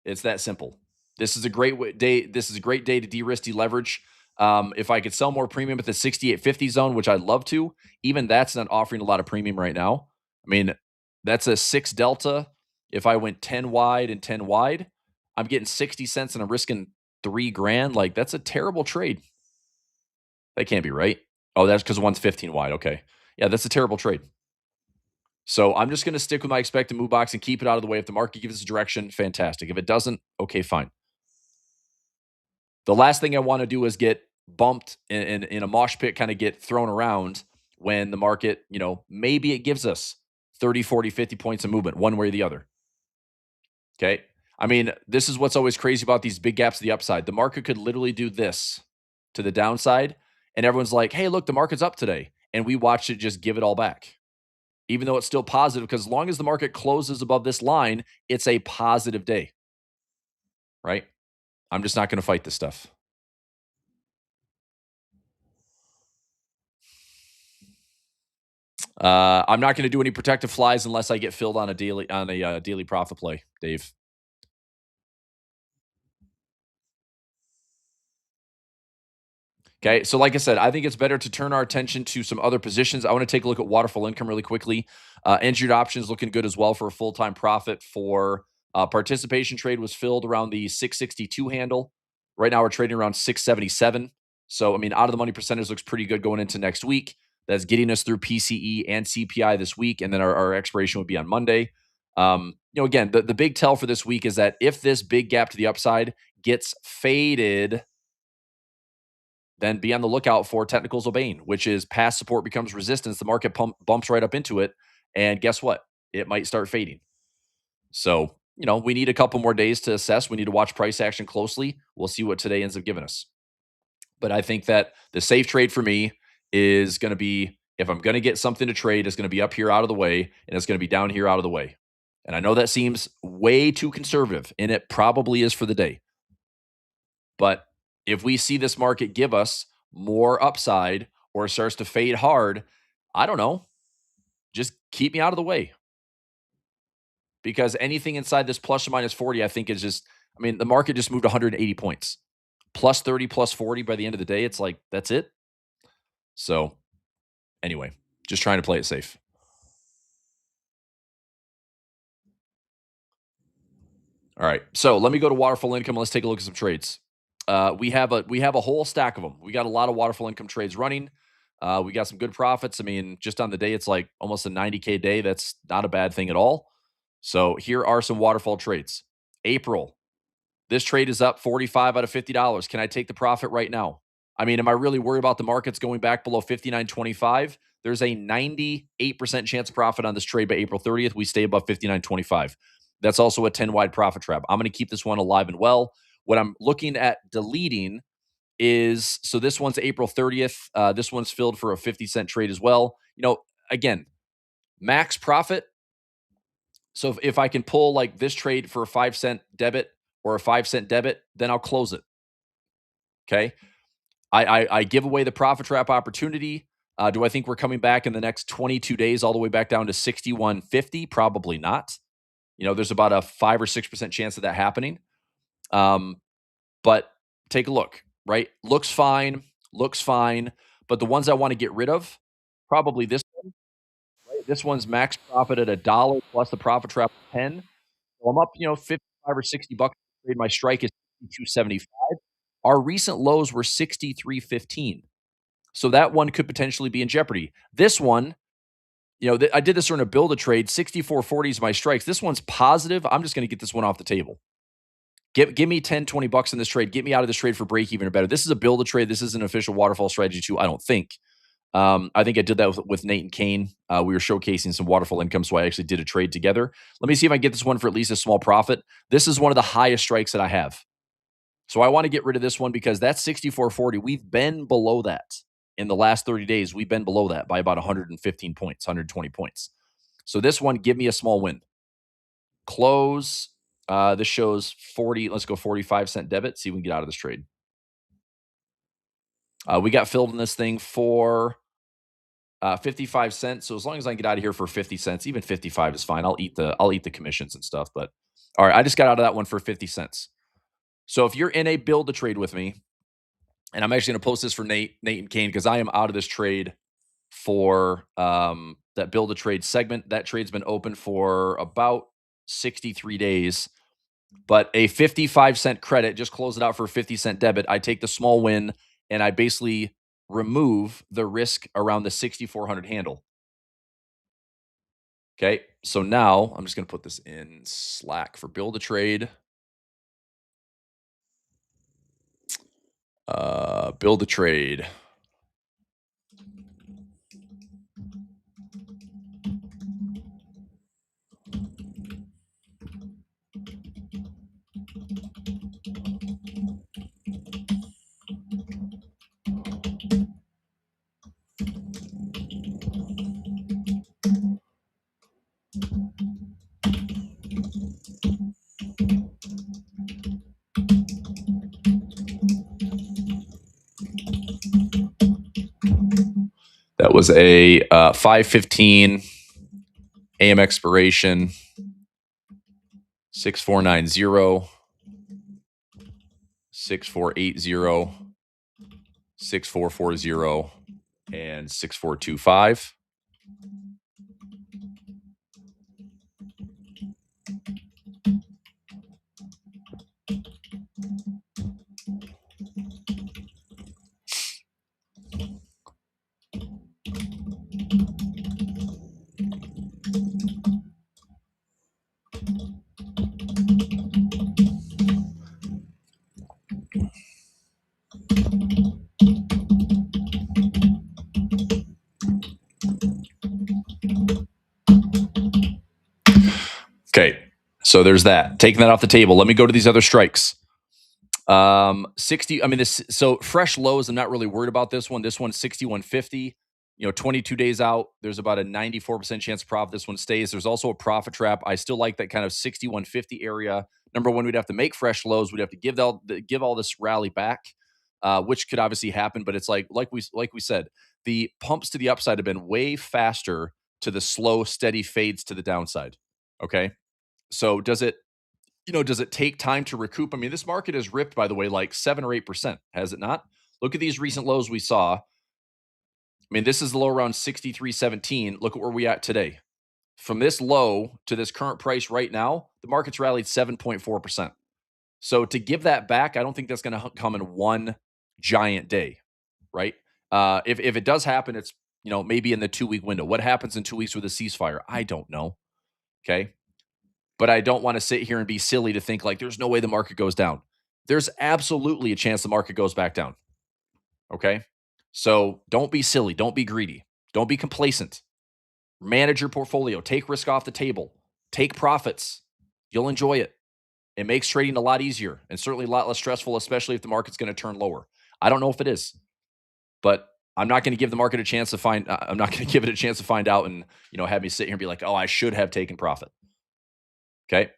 S1: It's that simple. This is a great day. This is a great day to de-risk, de-leverage. If I could sell more premium at the 68.50 zone, which I'd love to, even that's not offering a lot of premium right now. I mean, that's a 6 delta. If I went 10 wide and 10 wide, I'm getting 60 cents and I'm risking $3,000. Like that's a terrible trade. That can't be right. Oh, that's because one's 15 wide. Okay. Yeah, that's a terrible trade. So I'm just going to stick with my expected move box and keep it out of the way. If the market gives us a direction, fantastic. If it doesn't, okay, fine. The last thing I want to do is get bumped in a mosh pit, kind of get thrown around when the market, maybe it gives us 30, 40, 50 points of movement one way or the other. Okay. I mean, this is what's always crazy about these big gaps to the upside. The market could literally do this to the downside, and everyone's like, hey, look, the market's up today. And we watched it just give it all back, even though it's still positive, because as long as the market closes above this line, it's a positive day, right? I'm just not going to fight this stuff. I'm not going to do any protective flies unless I get filled on a daily profit play, Dave. Okay. So, like I said, I think it's better to turn our attention to some other positions. I want to take a look at waterfall income really quickly. Engineered options looking good as well for a full time profit. For participation trade was filled around the 662 handle. Right now, we're trading around 677. So, I mean, out of the money percentage looks pretty good going into next week. That's getting us through PCE and CPI this week. And then our expiration would be on Monday. Again, the big tell for this week is that if this big gap to the upside gets faded, then be on the lookout for technicals obeying, which is past support becomes resistance. The market bumps right up into it. And guess what? It might start fading. So, we need a couple more days to assess. We need to watch price action closely. We'll see what today ends up giving us. But I think that the safe trade for me is going to be, if I'm going to get something to trade, it's going to be up here out of the way, and it's going to be down here out of the way. And I know that seems way too conservative, and it probably is for the day. But if we see this market give us more upside or it starts to fade hard, I don't know. Just keep me out of the way, because anything inside this plus or minus 40, I think is just, I mean, the market just moved 180 points. Plus 30, plus 40 by the end of the day. It's like, that's it. So, anyway, just trying to play it safe. All right. So let me go to waterfall income. Let's take a look at some trades. We have a whole stack of them. We got a lot of waterfall income trades running. We got some good profits. I mean, just on the day, it's like almost a 90K day. That's not a bad thing at all. So here are some waterfall trades. April, this trade is up 45 out of $50. Can I take the profit right now? I mean, am I really worried about the markets going back below 59.25? There's a 98% chance of profit on this trade by April 30th. We stay above 59.25. That's also a 10 wide profit trap. I'm going to keep this one alive and well. What I'm looking at deleting is, so this one's April 30th. This one's filled for a 50-cent trade as well. Again, max profit. So if I can pull like this trade for a 5-cent debit or a 5-cent debit, then I'll close it. Okay. I give away the profit trap opportunity. Do I think we're coming back in the next 22 days all the way back down to 61.50? Probably not. There's about a 5 or 6% chance of that happening. But take a look, right? Looks fine. But the ones I want to get rid of, probably this one, right? This one's max profit at $1 plus the profit trap of 10. So I'm up, 55 or $60 to trade. My strike is 62.75. Our recent lows were 63.15. So that one could potentially be in jeopardy. This one, I did this during a build a trade. 64.40 is my strikes. This one's positive. I'm just going to get this one off the table. Give me 10, $20 in this trade. Get me out of this trade for break even or better. This is a build a trade. This is an official waterfall strategy too, I don't think. I think I did that with Nate and Kane. We were showcasing some waterfall income, so I actually did a trade together. Let me see if I can get this one for at least a small profit. This is one of the highest strikes that I have. So I want to get rid of this one because that's 64.40. We've been below that in the last 30 days. We've been below that by about 115 points, 120 points. So this one, give me a small win. Close. This shows 40. Let's go 45-cent debit. See if we can get out of this trade. We got filled in this thing for 55 cents. So as long as I can get out of here for 50 cents, even 55 is fine. I'll eat the commissions and stuff. But all right, I just got out of that one for 50 cents. So if you're in a build to trade with me, and I'm actually going to post this for Nate and Kane because I am out of this trade for that build a trade segment. That trade's been open for about 63 days. But a 55-cent credit, just close it out for a 50-cent debit. I take the small win and I basically remove the risk around the 6,400 handle. Okay, so now I'm just going to put this in Slack for build a trade. Build a trade. That was a 5:15 a.m. expiration, 6490, 6480, 6440, and 6425. Okay, so there's that. Taking that off the table. Let me go to these other strikes. 60. I mean, so fresh lows. I'm not really worried about this one. This one's 6150. 22 days out. There's about a 94% chance of profit. This one stays. There's also a profit trap. I still like that kind of 6150 area. Number one, we'd have to make fresh lows. We'd have to give all this rally back, which could obviously happen. But it's like we said, the pumps to the upside have been way faster to the slow, steady fades to the downside. Okay. So does it take time to recoup? I mean, this market has ripped, by the way, like 7 or 8%, has it not? Look at these recent lows we saw. I mean, this is the low around 63.17. Look at where we at today. From this low to this current price right now, the market's rallied 7.4%. So to give that back, I don't think that's going to come in one giant day, right? If it does happen, it's maybe in the 2-week window. What happens in 2 weeks with a ceasefire? I don't know. Okay. But I don't want to sit here and be silly to think like there's no way the market goes down. There's absolutely a chance the market goes back down. Okay. So don't be silly. Don't be greedy. Don't be complacent. Manage your portfolio. Take risk off the table. Take profits. You'll enjoy it. It makes trading a lot easier and certainly a lot less stressful, especially if the market's going to turn lower. I don't know if it is, but I'm not going to give the market a chance to find. I'm not going to give it a chance to find out and have me sit here and be like, oh, I should have taken profit. Okay.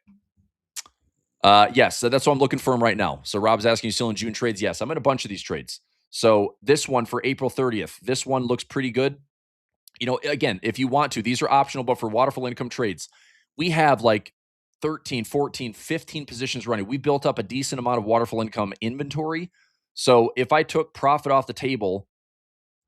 S1: Yes, so that's what I'm looking for him right now. So Rob's asking, you still in June trades? Yes, I'm in a bunch of these trades. So this one for April 30th, this one looks pretty good. Again, if you want to, these are optional, but for waterfall income trades, we have like 13, 14, 15 positions running. We built up a decent amount of waterfall income inventory. So if I took profit off the table,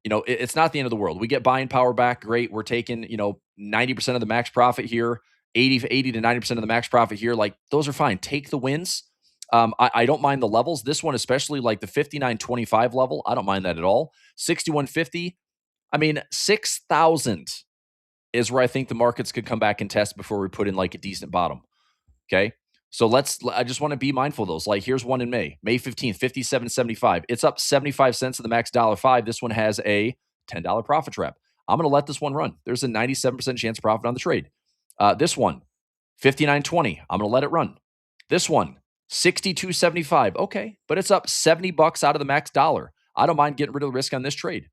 S1: it's not the end of the world. We get buying power back. Great. We're taking, 90% of the max profit here, 80 to 90% of the max profit here. Like those are fine. Take the wins. I don't mind the levels. This one, especially like the 59.25 level, I don't mind that at all. 61.50. I mean, 6,000 is where I think the markets could come back and test before we put in like a decent bottom. Okay. So I just want to be mindful of those. Like here's one in May 15th, 57.75. It's up 75 cents to the max $1.05. This one has a $10 profit trap. I'm going to let this one run. There's a 97% chance of profit on the trade. This one, 59.20. I'm going to let it run. This one, 62.75. Okay. But it's up $70 out of the max dollar. I don't mind getting rid of the risk on this trade.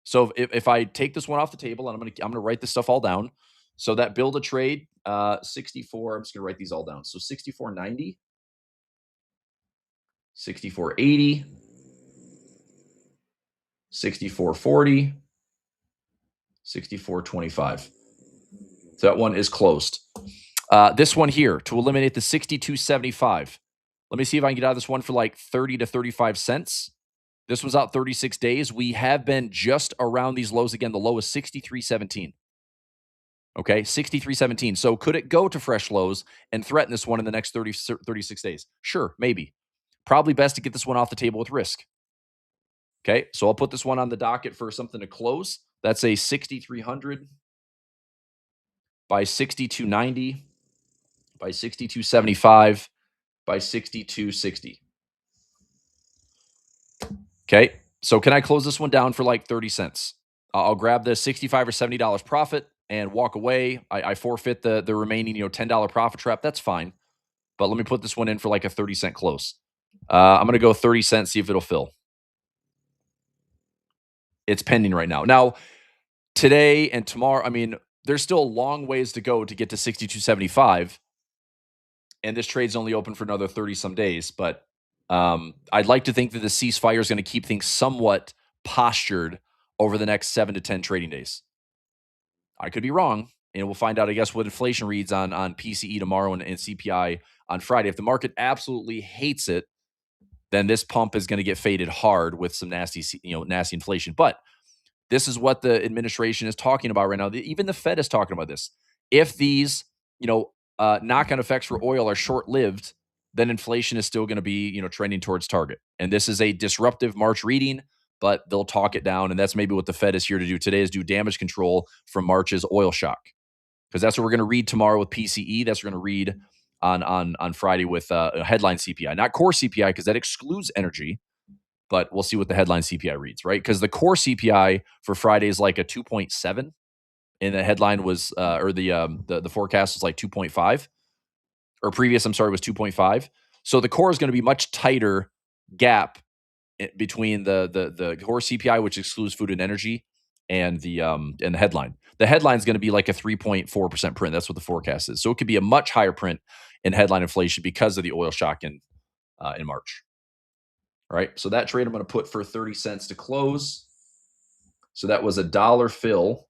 S1: So if I take this one off the table and I'm gonna write this stuff all down. So that build a trade, 64. I'm just gonna write these all down. So 64.90, 64.80, 64.40, 64.25. So that one is closed. This one here to eliminate the 62.75. Let me see if I can get out of this one for like 30 to 35 cents. This was out 36 days. We have been just around these lows again. The low is 63.17. Okay, 63.17. So could it go to fresh lows and threaten this one in the next 36 days? Sure, maybe. Probably best to get this one off the table with risk. Okay, so I'll put this one on the docket for something to close. That's a 6,300 by 62.90 by 62.75 by 62.60. Okay, so can I close this one down for like 30 cents? I'll grab the $65 or $70 profit and walk away. I forfeit the remaining $10 profit trap. That's fine. But let me put this one in for like a 30-cent close. I'm going to go 30 cents, see if it'll fill. It's pending right now. Now, today and tomorrow, I mean, there's still a long ways to go to get to 62.75. And this trade's only open for another 30-some days. But I'd like to think that the ceasefire is going to keep things somewhat postured over the next 7 to 10 trading days. I could be wrong, and we'll find out, I guess, what inflation reads on PCE tomorrow and CPI on Friday. If the market absolutely hates it, then this pump is going to get faded hard with some nasty, nasty inflation. But this is what the administration is talking about right now. Even the Fed is talking about this. If these, knock-on effects for oil are short-lived, then inflation is still going to be, trending towards target. And this is a disruptive March reading, but they'll talk it down. And that's maybe what the Fed is here to do today, is do damage control from March's oil shock. Because that's what we're going to read tomorrow with PCE. That's what we're going to read on Friday with a headline CPI, not core CPI, because that excludes energy. But we'll see what the headline CPI reads, right? Because the core CPI for Friday is like a 2.7, and the headline was, or the forecast was like 2.5, or previous, I'm sorry, was 2.5. So the core is going to be much tighter gap between the core CPI, which excludes food and energy, and the headline. The headline is going to be like a 3.4% print. That's what the forecast is. So it could be a much higher print in headline inflation because of the oil shock in March. All right. So that trade I'm going to put for 30 cents to close. So that was $1 fill.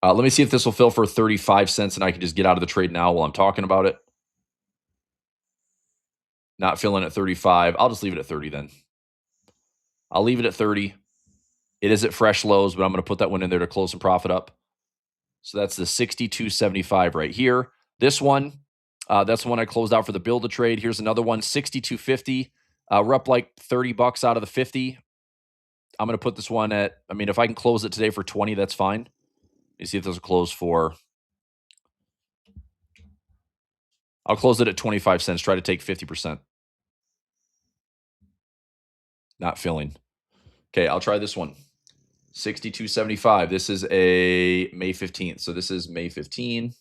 S1: Let me see if this will fill for 35 cents and I can just get out of the trade now while I'm talking about it. Not filling at 35. I'll just leave it at 30 then. I'll leave it at 30. It is at fresh lows, but I'm going to put that one in there to close some profit up. So that's the 62.75 right here. This one, that's the one I closed out for the build to trade. Here's another one, 62.50. We're up like 30 bucks out of the 50. I'm going to put this one at, if I can close it today for 20, that's fine. Let me see if this will close for, I'll close it at 25 cents. Try to take 50%. Not filling. Okay, I'll try this one. 62.75. This is a May 15th. So this is May 15.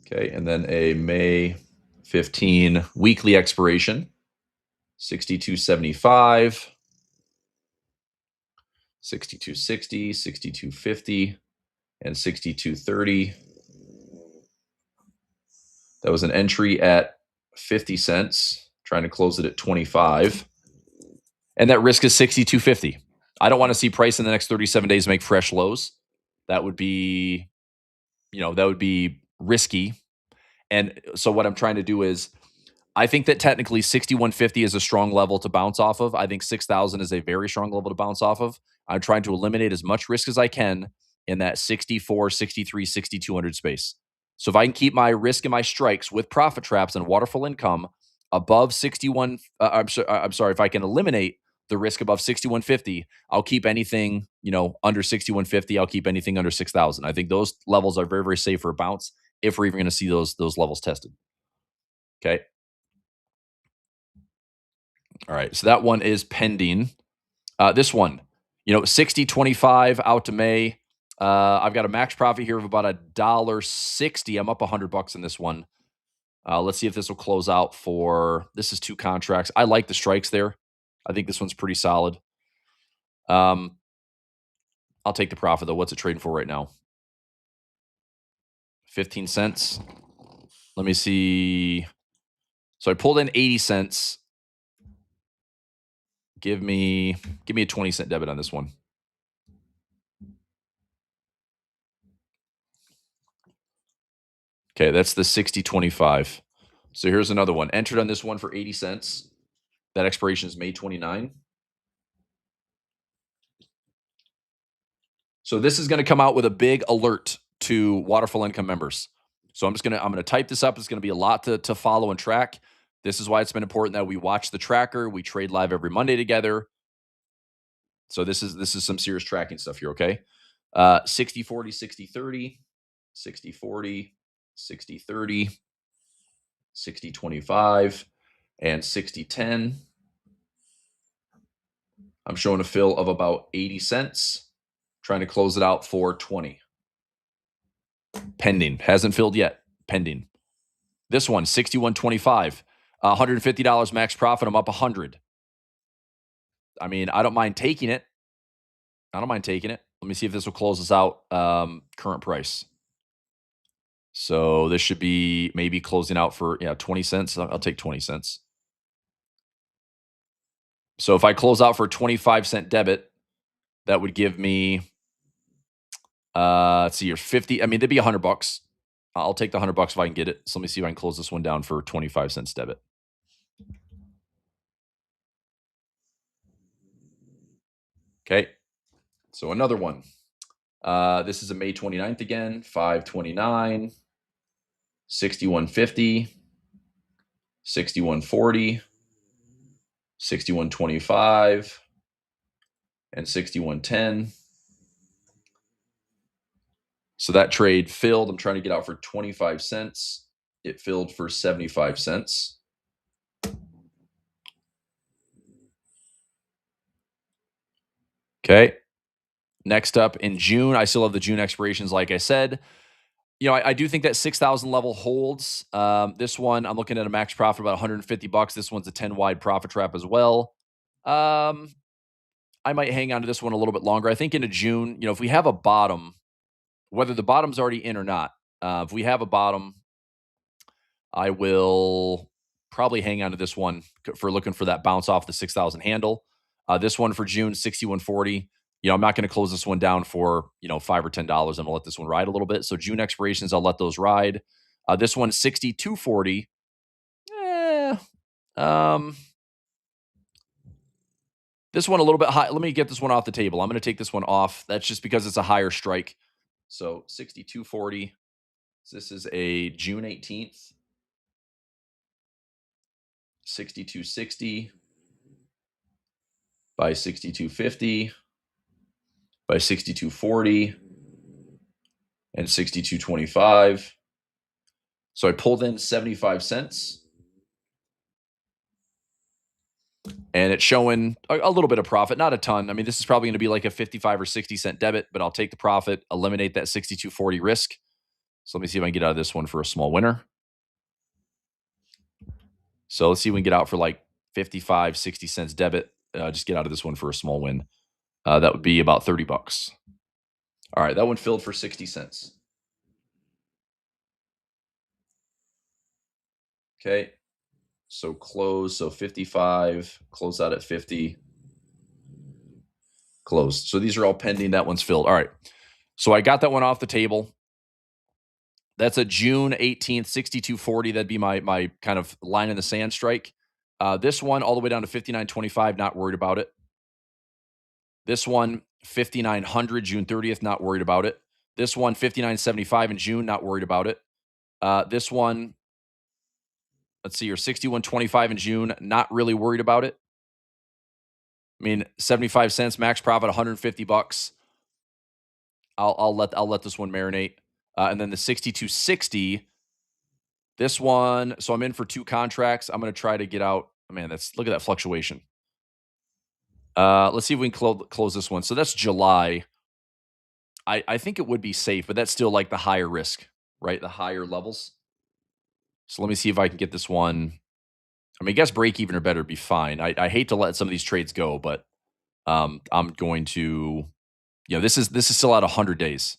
S1: Okay, and then a May 15 weekly expiration. 62.75. 62.60, 62.50, and 62.30. That was an entry at 50 cents, trying to close it at 25. And that risk is 62.50. I don't want to see price in the next 37 days make fresh lows. That would be, risky. And so what I'm trying to do is, I think that technically 61.50 is a strong level to bounce off of. I think 6,000 is a very strong level to bounce off of. I'm trying to eliminate as much risk as I can in that 64, 63, 6,200 space. So if I can keep my risk and my strikes with profit traps and waterfall income above 61, I'm sorry, if I can eliminate the risk above 61.50, I'll keep anything, under 61.50. I'll keep anything under 6,000. I think those levels are very, very safe for a bounce if we're even going to see those levels tested. Okay. All right, so that one is pending. This one, 60.25 out to May. I've got a max profit here of about $1.60. I'm up $100 in this one. Let's see if this will close out for. This is 2 contracts. I like the strikes there. I think this one's pretty solid. I'll take the profit though. What's it trading for right now? 15 cents. Let me see. So I pulled in 80 cents. Give me a 20-cent debit on this one. Okay, that's the 60.25. So here's another one. Entered on this one for 80 cents. That expiration is May 29. So this is going to come out with a big alert to Waterfall Income members. So I'm going to type this up. It's going to be a lot to follow and track. This is why it's been important that we watch the tracker. We trade live every Monday together. So this is some serious tracking stuff here, okay? 60-40, 60-30, 60-40, 60-30, 60-25, and 60-10. I'm showing a fill of about 80 cents. Trying to close it out for 20. Pending. Hasn't filled yet. Pending. This one, 61.25. $150 max profit. I'm up 100. I don't mind taking it. Let me see if this will close us out. Current price. So this should be maybe closing out for 20 cents. I'll take 20 cents. So if I close out for a 25-cent debit, that would give me Let's see, you're 50. I mean, that'd be $100. I'll take the $100 if I can get it. So let me see if I can close this one down for 25 cents debit. Okay. So another one. This is a May 29th again, 529, 6150, 6140, 6125, and 6110. So that trade filled. I'm trying to get out for 25 cents. It filled for 75 cents. Okay. Next up in June, I still have the June expirations, like I said. I do think that 6,000 level holds. This one, I'm looking at a max profit about $150. This one's a 10 wide profit trap as well. I might hang on to this one a little bit longer. I think into June, if we have a bottom, whether the bottom's already in or not, if we have a bottom, I will probably hang on to this one for looking for that bounce off the 6,000 handle. This one for June, 6140. I'm not going to close this one down for, $5 or $10. I'm going to let this one ride a little bit. So June expirations, I'll let those ride. This one, 6240. This one a little bit high. Let me get this one off the table. I'm going to take this one off. That's just because it's a higher strike. So 6240. This is a June 18th. 6260 by 6250 by 6240 and 6225. So I pulled in 75 cents. And it's showing a little bit of profit, not a ton. I mean, this is probably going to be like a 55 or 60 cent debit, but I'll take the profit, eliminate that 6240 risk. So let me see if I can get out of this one for a small winner. So let's see if we can get out for like 55, 60 cents debit. Just get out of this one for a small win. That would be about $30. All right, that one filled for 60 cents. Okay, so close. So 55, close out at 50. Closed. So these are all pending. That one's filled. All right. So I got that one off the table. That's a June 18th, 6240. That'd be my kind of line in the sand strike. This one all the way down to 59.25, not worried about it. This one, 5,900, June 30th, not worried about it. This one, 59.75 in June, not worried about it. This one, let's see here, 61.25 in June, not really worried about it. I mean, 75 cents, max profit, $150. I'll let this one marinate. And then the 62.60, this one, so I'm in for 2 contracts. I'm going to try to get out. Man, look at that fluctuation. Let's see if we can close this one. So that's July. I think it would be safe, but that's still like the higher risk, right? The higher levels. So let me see if I can get this one. I mean, I guess break even or better would be fine. I hate to let some of these trades go, but I'm going to, this is still out 100 days.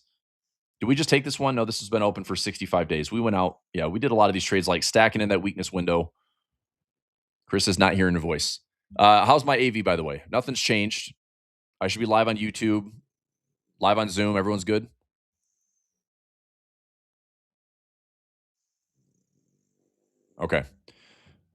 S1: Did we just take this one? No, this has been open for 65 days. We went out. Yeah, we did a lot of these trades like stacking in that weakness window. Chris is not hearing the voice. How's my AV, by the way? Nothing's changed. I should be live on YouTube, live on Zoom. Everyone's good? Okay.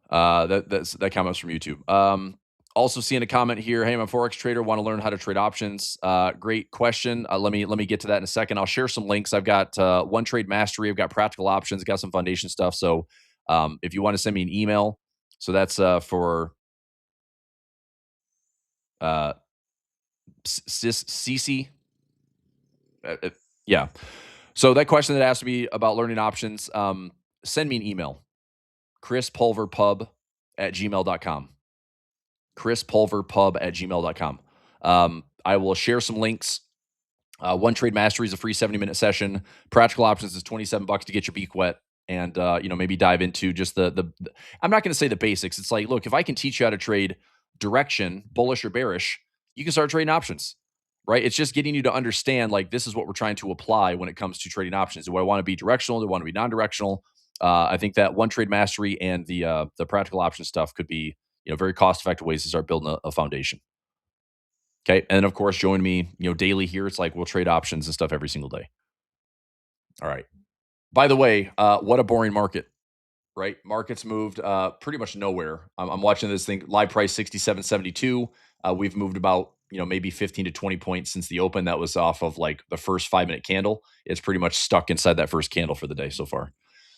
S1: That comment's from YouTube. Also seeing a comment here. Hey, I'm a forex trader. Want to learn how to trade options? Great question. Let me get to that in a second. I'll share some links. I've got One Trade Mastery. I've got practical options. Got some foundation stuff. So if you want to send me an email, so that's for CC. Yeah. So that question that asked me about learning options, send me an email. chrispulverpub@gmail.com. chrispulverpub@gmail.com. I will share some links. One Trade Mastery is a free 70-minute session. Practical Options is $27 to get your beak wet and maybe dive into just the I'm not going to say the basics. It's like, look, if I can teach you how to trade direction, bullish or bearish, you can start trading options. Right? It's just getting you to understand, like, this is what we're trying to apply when it comes to trading options. Do I want to be directional? Do I want to be non-directional? I think that One Trade Mastery and the practical option stuff could be, very cost-effective ways to start building a foundation. Okay. And then, of course, join me, daily here. It's like we'll trade options and stuff every single day. All right. By the way, what a boring market, right? Markets moved pretty much nowhere. I'm watching this thing, live price 67.72. We've moved about, maybe 15 to 20 points since the open. That was off of like the first 5 minute candle. It's pretty much stuck inside that first candle for the day so far.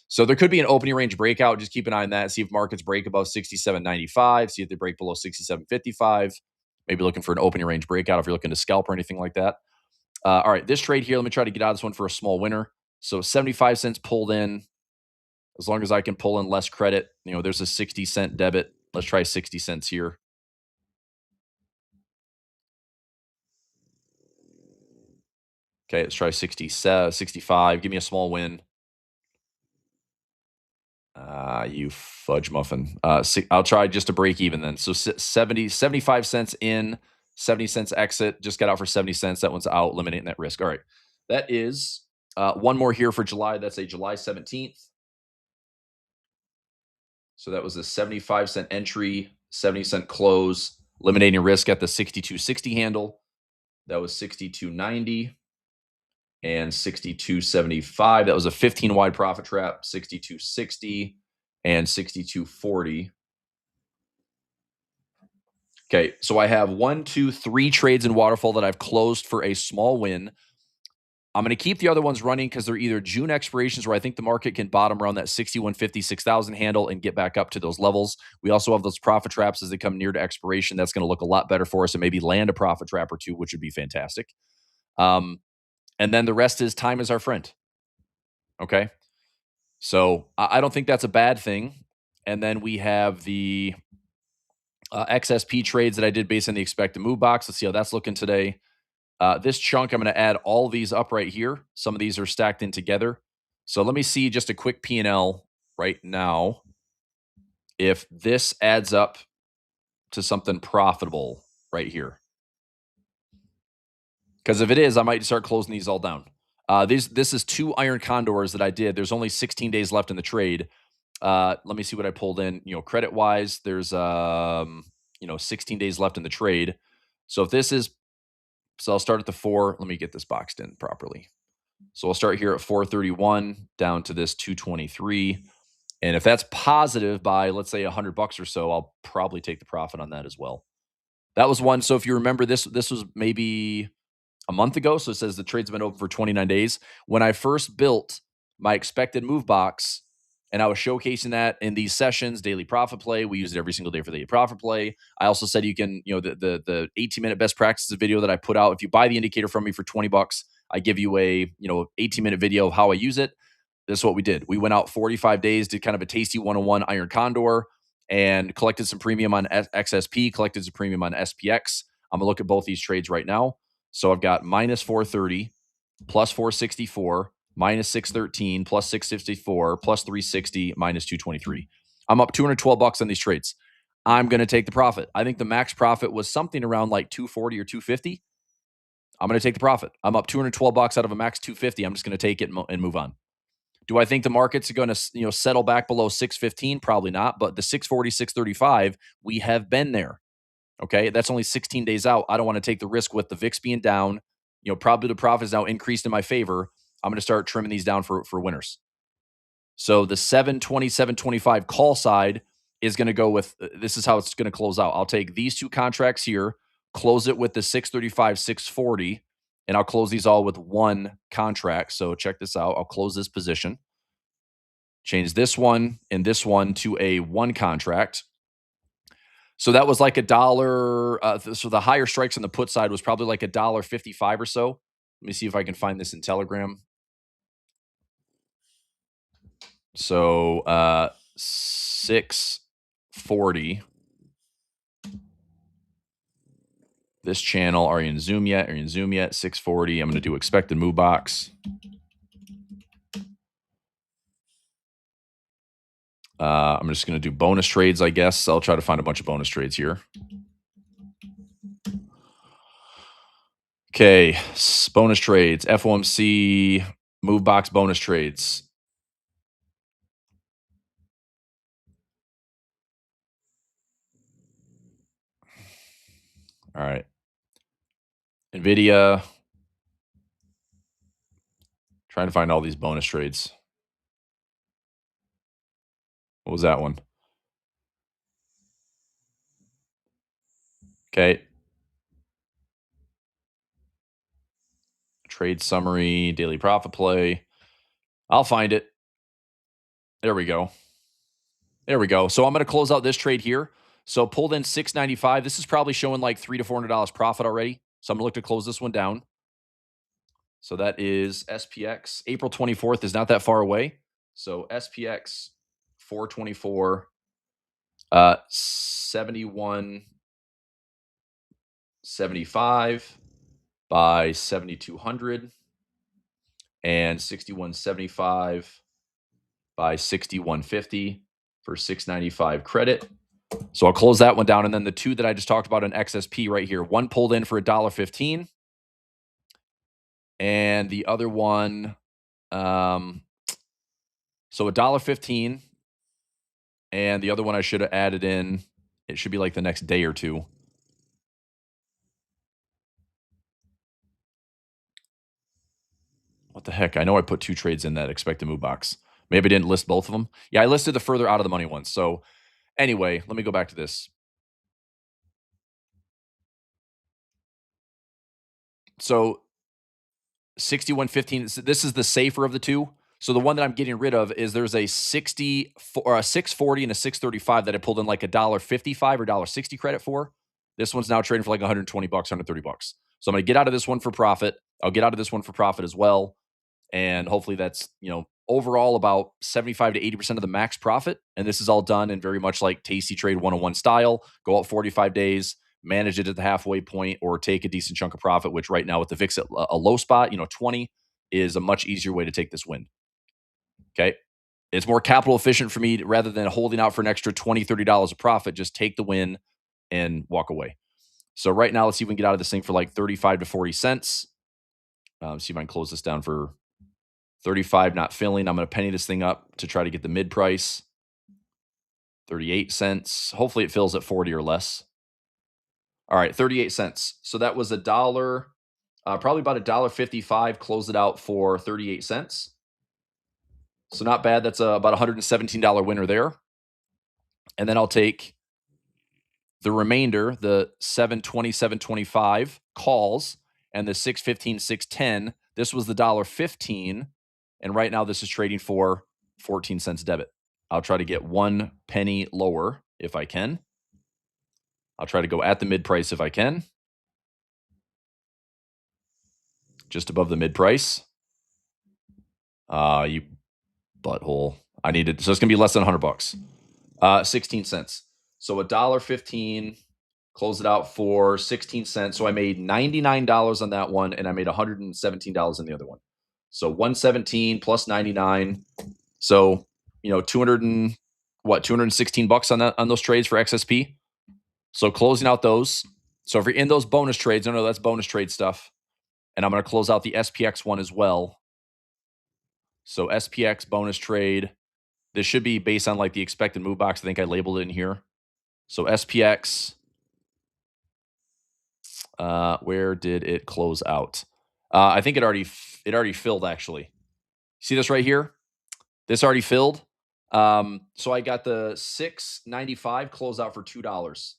S1: So there could be an opening range breakout. Just keep an eye on that. See if markets break above 67.95. See if they break below 67.55. Maybe looking for an opening range breakout if you're looking to scalp or anything like that. All right, this trade here, let me try to get out of this one for a small winner. So 75 cents pulled in. As long as I can pull in less credit, there's a 60-cent debit. Let's try 60 cents here. Okay, let's try 65. Give me a small win. You fudge muffin. I'll try just to break even then. So 75 cents in, 70 cents exit. Just got out for 70 cents. That one's out, eliminating that risk. All right. That is one more here for July. That's a July 17th. So that was a 75-cent entry, 70-cent close, eliminating risk at the 62.60 handle. That was 62.90 and 62.75. That was a 15 wide profit trap, 62.60 and 62.40. Okay, so I have 1, 2, 3 trades in waterfall that I've closed for a small win. I'm going to keep the other ones running because they're either June expirations where I think the market can bottom around that 6150, 6,000 handle and get back up to those levels. We also have those profit traps as they come near to expiration. That's going to look a lot better for us and maybe land a profit trap or two, which would be fantastic. And then the rest is time is our friend. Okay. So I don't think that's a bad thing. And then we have the XSP trades that I did based on the expected move box. Let's see how that's looking today. This chunk, I'm going to add all these up right here. Some of these are stacked in together. So let me see just a quick P&L right now. If this adds up to something profitable right here. Because if it is, I might start closing these all down. This is 2 iron condors that I did. There's only 16 days left in the trade. Let me see what I pulled in. Credit wise, there's 16 days left in the trade. So if this is, so I'll start at the 4. Let me get this boxed in properly. So I'll start here at 431 down to this 223. And if that's positive by, let's say, $100 or so, I'll probably take the profit on that as well. That was one. So if you remember, this was maybe a month ago. So it says the trade's been open for 29 days. When I first built my expected move box, and I was showcasing that in these sessions, daily profit play. We use it every single day for the daily profit play. I also said you can, the 18-minute best practices video that I put out. If you buy the indicator from me for $20, I give you a 18-minute video of how I use it. This is what we did. We went out 45 days, did kind of a tasty 101 iron condor, and collected some premium on XSP, collected some premium on SPX. I'm gonna look at both these trades right now. So I've got minus 430, plus 464, minus 613, plus 654, plus 360, minus 223. I'm up $212 on these trades. I'm going to take the profit. I think the max profit was something around like 240 or 250. I'm going to take the profit. I'm up $212 out of a max 250. I'm just going to take it and move on. Do I think the market's going to settle back below 615? Probably not. But the 640, 635, we have been there. Okay, that's only 16 days out. I don't want to take the risk with the VIX being down. Probably the profit is now increased in my favor. I'm going to start trimming these down for winners. So the 720, 725 call side is going to go with this is how it's going to close out. I'll take these 2 contracts here, close it with the 635, 640, and I'll close these all with 1 contract. So check this out. I'll close this position, change this one and this one to a 1 contract. So that was like $1. So the higher strikes on the put side was probably like $1.55 or so. Let me see if I can find this in Telegram. So 640. This channel, are you in Zoom yet? Are you in Zoom yet? 640. I'm going to do expected move box. I'm just going to do bonus trades, I guess. I'll try to find a bunch of bonus trades here. Okay, bonus trades, FOMC, move box bonus trades. All right. NVIDIA. Trying to find all these bonus trades. What was that one? Okay. Trade summary, daily profit play. I'll find it. There we go. There we go. So I'm going to close out this trade here. So pulled in 695. This is probably showing like $300 to $400 profit already. So I'm going to look to close this one down. So that is SPX. April 24th is not that far away. So SPX 424, 7175 by 7200 and 6175 by 6150 for 695 credit. So I'll close that one down. And then the two that I just talked about in XSP right here, one pulled in for $1.15 and the other one, so $1.15, and the other one I should have added in. It should be like the next day or two. What the heck? I know I put two trades in that expected move box. Maybe I didn't list both of them. Yeah, I listed the further out of the money ones. So anyway, let me go back to this. So 61.15. This is the safer of the two. So the one that I'm getting rid of is there's a 60 or a 640 and a 635 that I pulled in like $1.55 or $1.60 credit for. This one's now trading for like 120 bucks, 130 bucks. So I'm going to get out of this one for profit. I'll get out of this one for profit as well. And hopefully that's, overall about 75 to 80% of the max profit. And this is all done in very much like Tasty Trade 101 style. Go out 45 days, manage it at the halfway point, or take a decent chunk of profit, which right now with the VIX at a low spot, 20 is a much easier way to take this win. Okay. It's more capital efficient for me rather than holding out for an extra $20, $30 of profit. Just take the win and walk away. So right now, let's see if we can get out of this thing for like 35 to 40 cents. See if I can close this down for 35, not filling. I'm going to penny this thing up to try to get the mid price. 38 cents. Hopefully it fills at 40 or less. All right, 38 cents. So that was $1, probably about $1.55. Close it out for 38 cents. So not bad. That's about $117 winner there. And then I'll take the remainder, the 720, 725 calls, and the 615, 610. This was the $1.15. And right now this is trading for 14 cents debit. I'll try to get 1 penny lower if I can. I'll try to go at the mid price if I can. Just above the mid price. You butthole. I need it. So it's going to be less than 100 bucks. 16 cents. So $1.15. Close it out for 16 cents. So I made $99 on that one, and I made $117 on the other one. So 117 plus 99. So 216 bucks on those trades for XSP. So closing out those. So if you're in those bonus trades, I know that's bonus trade stuff. And I'm going to close out the SPX one as well. So SPX bonus trade. This should be based on like the expected move box. I think I labeled it in here. So SPX. Where did it close out? I think it already filled actually. See this right here? This already filled. So I got the 695 close out for $2.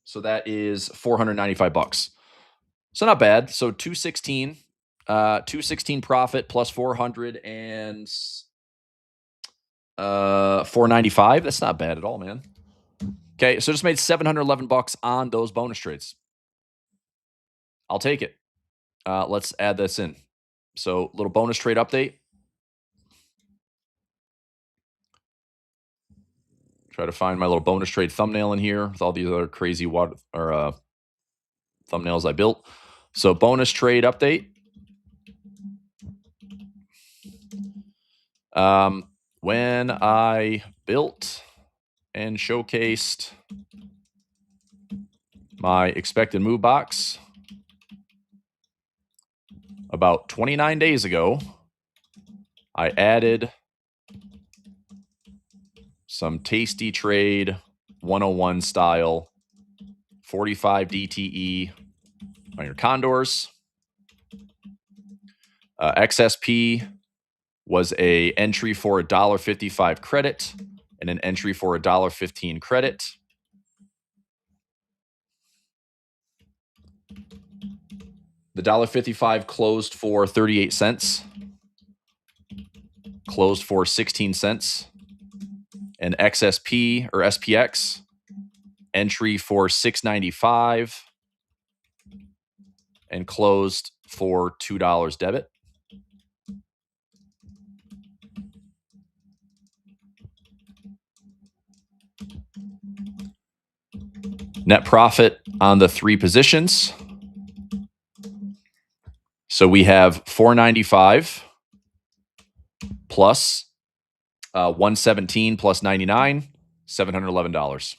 S1: So that is 495 bucks. So not bad. So 216, 216 profit plus 400 and 495. That's not bad at all, man. Okay, so just made 711 bucks on those bonus trades. I'll take it. Let's add this in. So little bonus trade update. Try to find my little bonus trade thumbnail in here with all these other crazy thumbnails I built. So bonus trade update. When I built and showcased my expected move box about 29 days ago, I added some Tasty Trade 101 style 45 DTE iron condors. XSP was a entry for $1.55 credit and an entry for $1.15 credit. The $1.55 closed for 38 cents, closed for 16 cents. And XSP or SPX entry for $6.95 and closed for $2 debit. Net profit on the three positions. So we have $4.95 plus 117 plus 99, $711.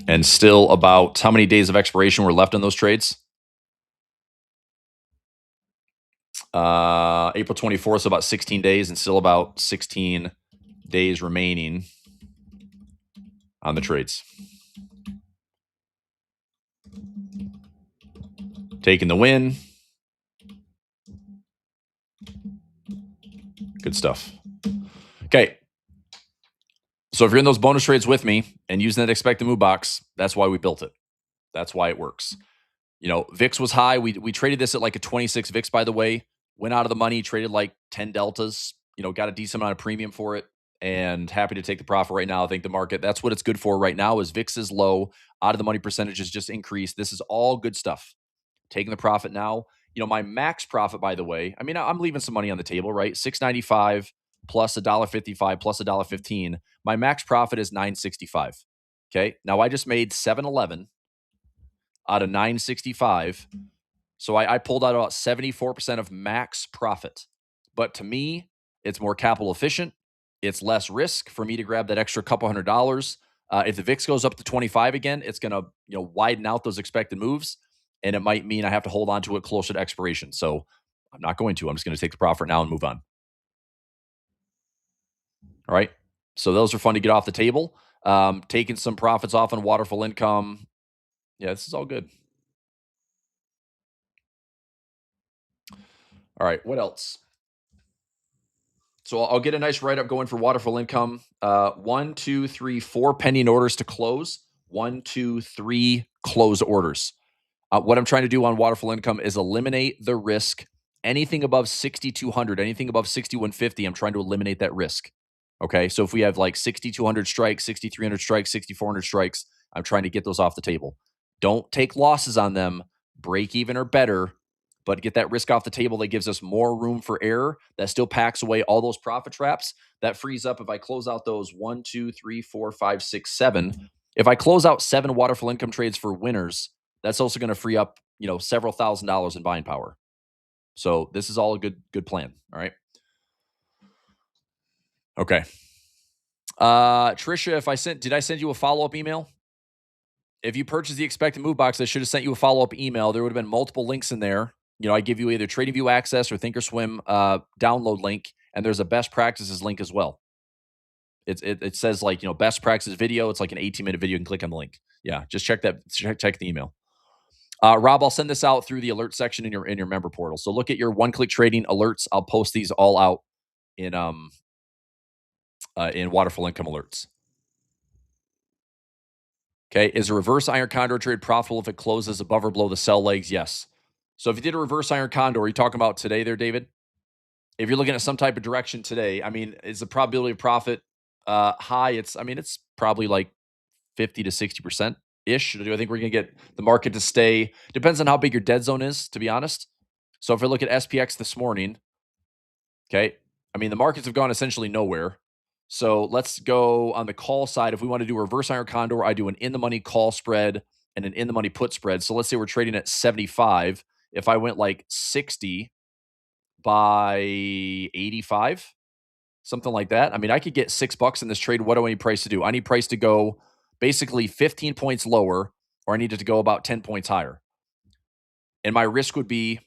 S1: And still about how many days of expiration were left on those trades? April 24th, so about 16 days, and still about 16 days remaining on the trades. Taking the win. Good stuff. Okay. So if you're in those bonus trades with me and using that expected move box, that's why we built it. That's why it works. You know, VIX was high. We traded this at like a 26 VIX, by the way. Went out of the money, traded like 10 deltas, you know, got a decent amount of premium for it, and happy to take the profit right now. I think the market, that's what it's good for right now, is VIX is low, out of the money percentages just increased. This is all good stuff. Taking the profit now. You know, my max profit, by the way, I mean, I'm leaving some money on the table, right? $6.95 plus $1.55 plus $1.15. My max profit is $9.65. Okay. Now I just made $7.11 out of $9.65. So I pulled out about 74% of max profit. But to me, it's more capital efficient. It's less risk for me to grab that extra couple $100. If the VIX goes up to 25 again, it's going to, you know, widen out those expected moves, and it might mean I have to hold on to it closer to expiration. So I'm not going to. I'm just going to take the profit now and move on. All right. So those are fun to get off the table. Taking some profits off on waterfall income. Yeah, this is all good. All right. What else? So I'll get a nice write-up going for waterfall income. 1, 2, 3, 4 pending orders to close. 1, 2, 3 close orders. What I'm trying to do on waterfall income is eliminate the risk. Anything above 6,200, anything above 6,150, I'm trying to eliminate that risk. Okay, so if we have like 6,200 strikes, 6,300 strikes, 6,400 strikes, I'm trying to get those off the table. Don't take losses on them. Break even or better, but get that risk off the table. That gives us more room for error. That still packs away all those profit traps. That frees up if I close out those 1, 2, 3, 4, 5, 6, 7. If I close out 7 waterfall income trades for winners, that's also going to free up, you know, several $1,000s in buying power. So this is all a good plan. All right. Okay. Trisha, did I send you a follow-up email? If you purchased the expected move box, I should have sent you a follow-up email. There would have been multiple links in there. You know, I give you either TradingView access or Thinkorswim download link, and there's a best practices link as well. It says like, you know, best practices video. It's like an 18-minute video. You can click on the link. Yeah, just check that. Check the email. Rob, I'll send this out through the alert section in your member portal. So look at your one-click trading alerts. I'll post these all out in waterfall income alerts. Okay, is a reverse iron condor trade profitable if it closes above or below the sell legs? Yes. So if you did a reverse iron condor, are you talking about today there, David? If you're looking at some type of direction today, I mean, is the probability of profit high? It's probably like 50 to 60% ish. Do I think we're going to get the market to stay? Depends on how big your dead zone is, to be honest. So if I look at SPX this morning, okay, I mean, the markets have gone essentially nowhere. So let's go on the call side. If we want to do a reverse iron condor, I do an in the money call spread and an in the money put spread. So let's say we're trading at 75. If I went like 60 by 85, something like that. I mean, I could get $6 in this trade. What do I need price to do? I need price to go basically 15 points lower, or I need it to go about 10 points higher. And my risk would be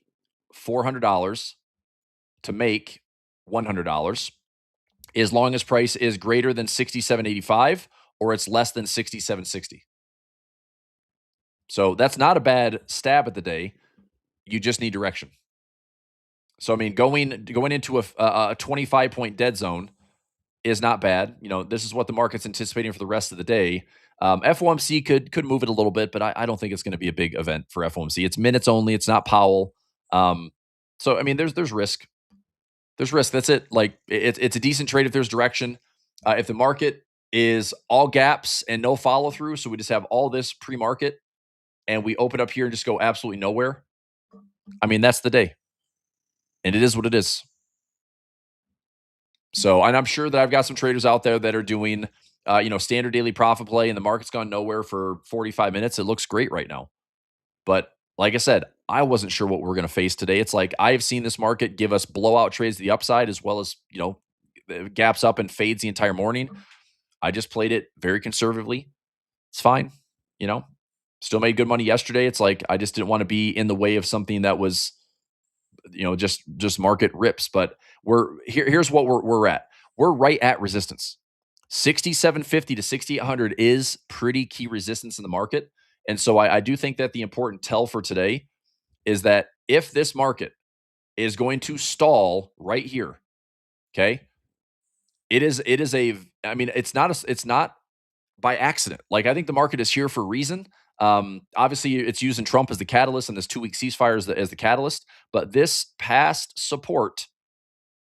S1: $400 to make $100. as long as price is greater than 67.85 or it's less than 67.60. So that's not a bad stab at the day. You just need direction. So I mean, going into a 25-point dead zone is not bad. This is what the market's anticipating for the rest of the day. FOMC could move it a little bit, but I don't think it's going to be a big event for FOMC. It's minutes only. It's not Powell. So I mean, there's risk. There's risk. That's it. Like it's a decent trade if there's direction. If the market is all gaps and no follow through, so we just have all this pre market and we open up here and just go absolutely nowhere. I mean, that's the day, and it is what it is. So, and I'm sure that I've got some traders out there that are doing, standard daily profit play, and the market's gone nowhere for 45 minutes. It looks great right now. But like I said, I wasn't sure what we're going to face today. It's like I have seen this market give us blowout trades to the upside as well as, gaps up and fades the entire morning. I just played it very conservatively. It's fine. You know, Still made good money yesterday. It's like I just didn't want to be in the way of something that was, just market rips. But here's what we're at. We're right at resistance. 6750 to 6800 is pretty key resistance in the market. And so I do think that the important tell for today is that if this market is going to stall right here, okay, it's not by accident. Like I think the market is here for a reason. Obviously, it's using Trump as the catalyst and this 2-week ceasefire as the catalyst. But this past support,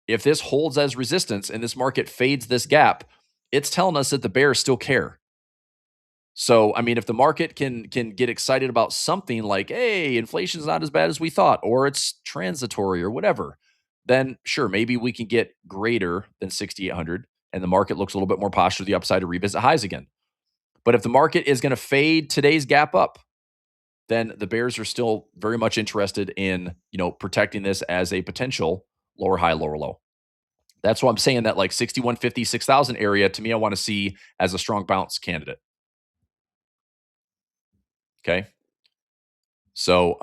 S1: if this holds as resistance and this market fades this gap, it's telling us that the bears still care. So, I mean, if the market can get excited about something like, hey, inflation's not as bad as we thought, or it's transitory or whatever, then sure, maybe we can get greater than 6,800 and the market looks a little bit more postured to the upside to revisit highs again. But if the market is going to fade today's gap up, then the bears are still very much interested in, protecting this as a potential lower high, lower low. That's why I'm saying that like 6150, 6,000 area, to me, I want to see as a strong bounce candidate. Okay. So,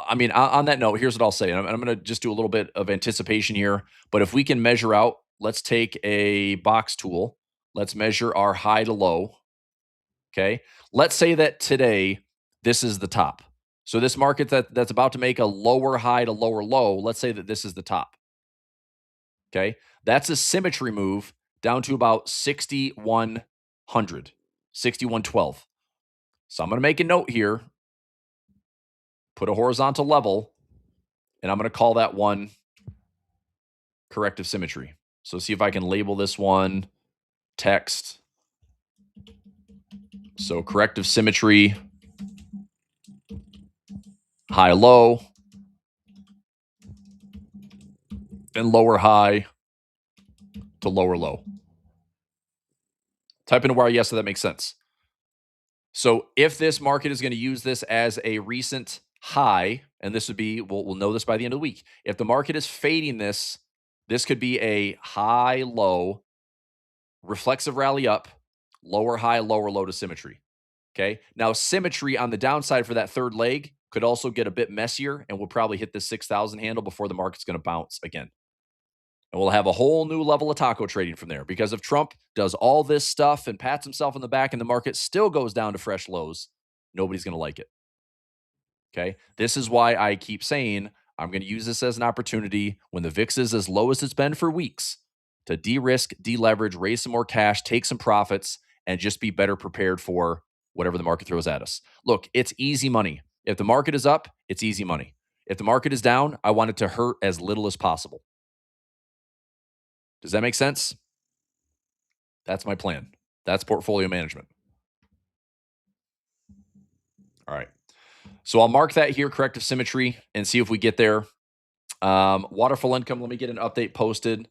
S1: I mean, on that note, here's what I'll say. And I'm going to just do a little bit of anticipation here. But if we can measure out, let's take a box tool. Let's measure our high to low. Okay. Let's say that today, this is the top. So this market that's about to make a lower high to lower low, let's say that this is the top. Okay. That's a symmetry move down to about 6,100, 6,112. So I'm going to make a note here, put a horizontal level, and I'm going to call that one corrective symmetry. So see if I can label this one text. So corrective symmetry, high low, and lower high to lower low. Type in a wire yes so that makes sense. So if this market is going to use this as a recent high, and this would be, we'll know this by the end of the week. If the market is fading this, this could be a high low, reflexive rally up, lower high, lower low to symmetry. Okay. Now, symmetry on the downside for that third leg could also get a bit messier, and we'll probably hit the 6,000 handle before the market's going to bounce again. And we'll have a whole new level of taco trading from there, because if Trump does all this stuff and pats himself in the back and the market still goes down to fresh lows, nobody's going to like it. Okay. This is why I keep saying I'm going to use this as an opportunity when the VIX is as low as it's been for weeks to de-risk, de-leverage, raise some more cash, take some profits, and just be better prepared for whatever the market throws at us. Look, it's easy money. If the market is up, it's easy money. If the market is down, I want it to hurt as little as possible. Does that make sense? That's my plan. That's portfolio management. All right. So I'll mark that here, corrective symmetry, and see if we get there. Waterfall income, let me get an update posted.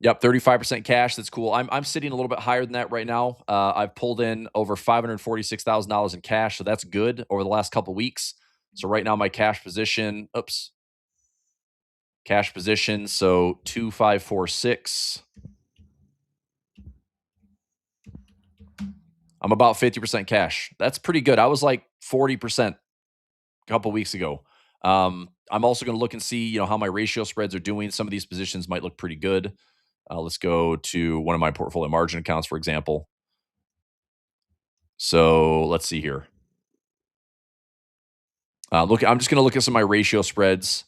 S1: Yep, 35% cash. That's cool. I'm sitting a little bit higher than that right now. I've pulled in over $546,000 in cash, so that's good over the last couple weeks. So right now my cash position, so 2,546. I'm about 50% cash. That's pretty good. I was like 40% a couple weeks ago. I'm also going to look and see, how my ratio spreads are doing. Some of these positions might look pretty good. Let's go to one of my portfolio margin accounts, for example. So let's see here. I'm just going to look at some of my ratio spreads.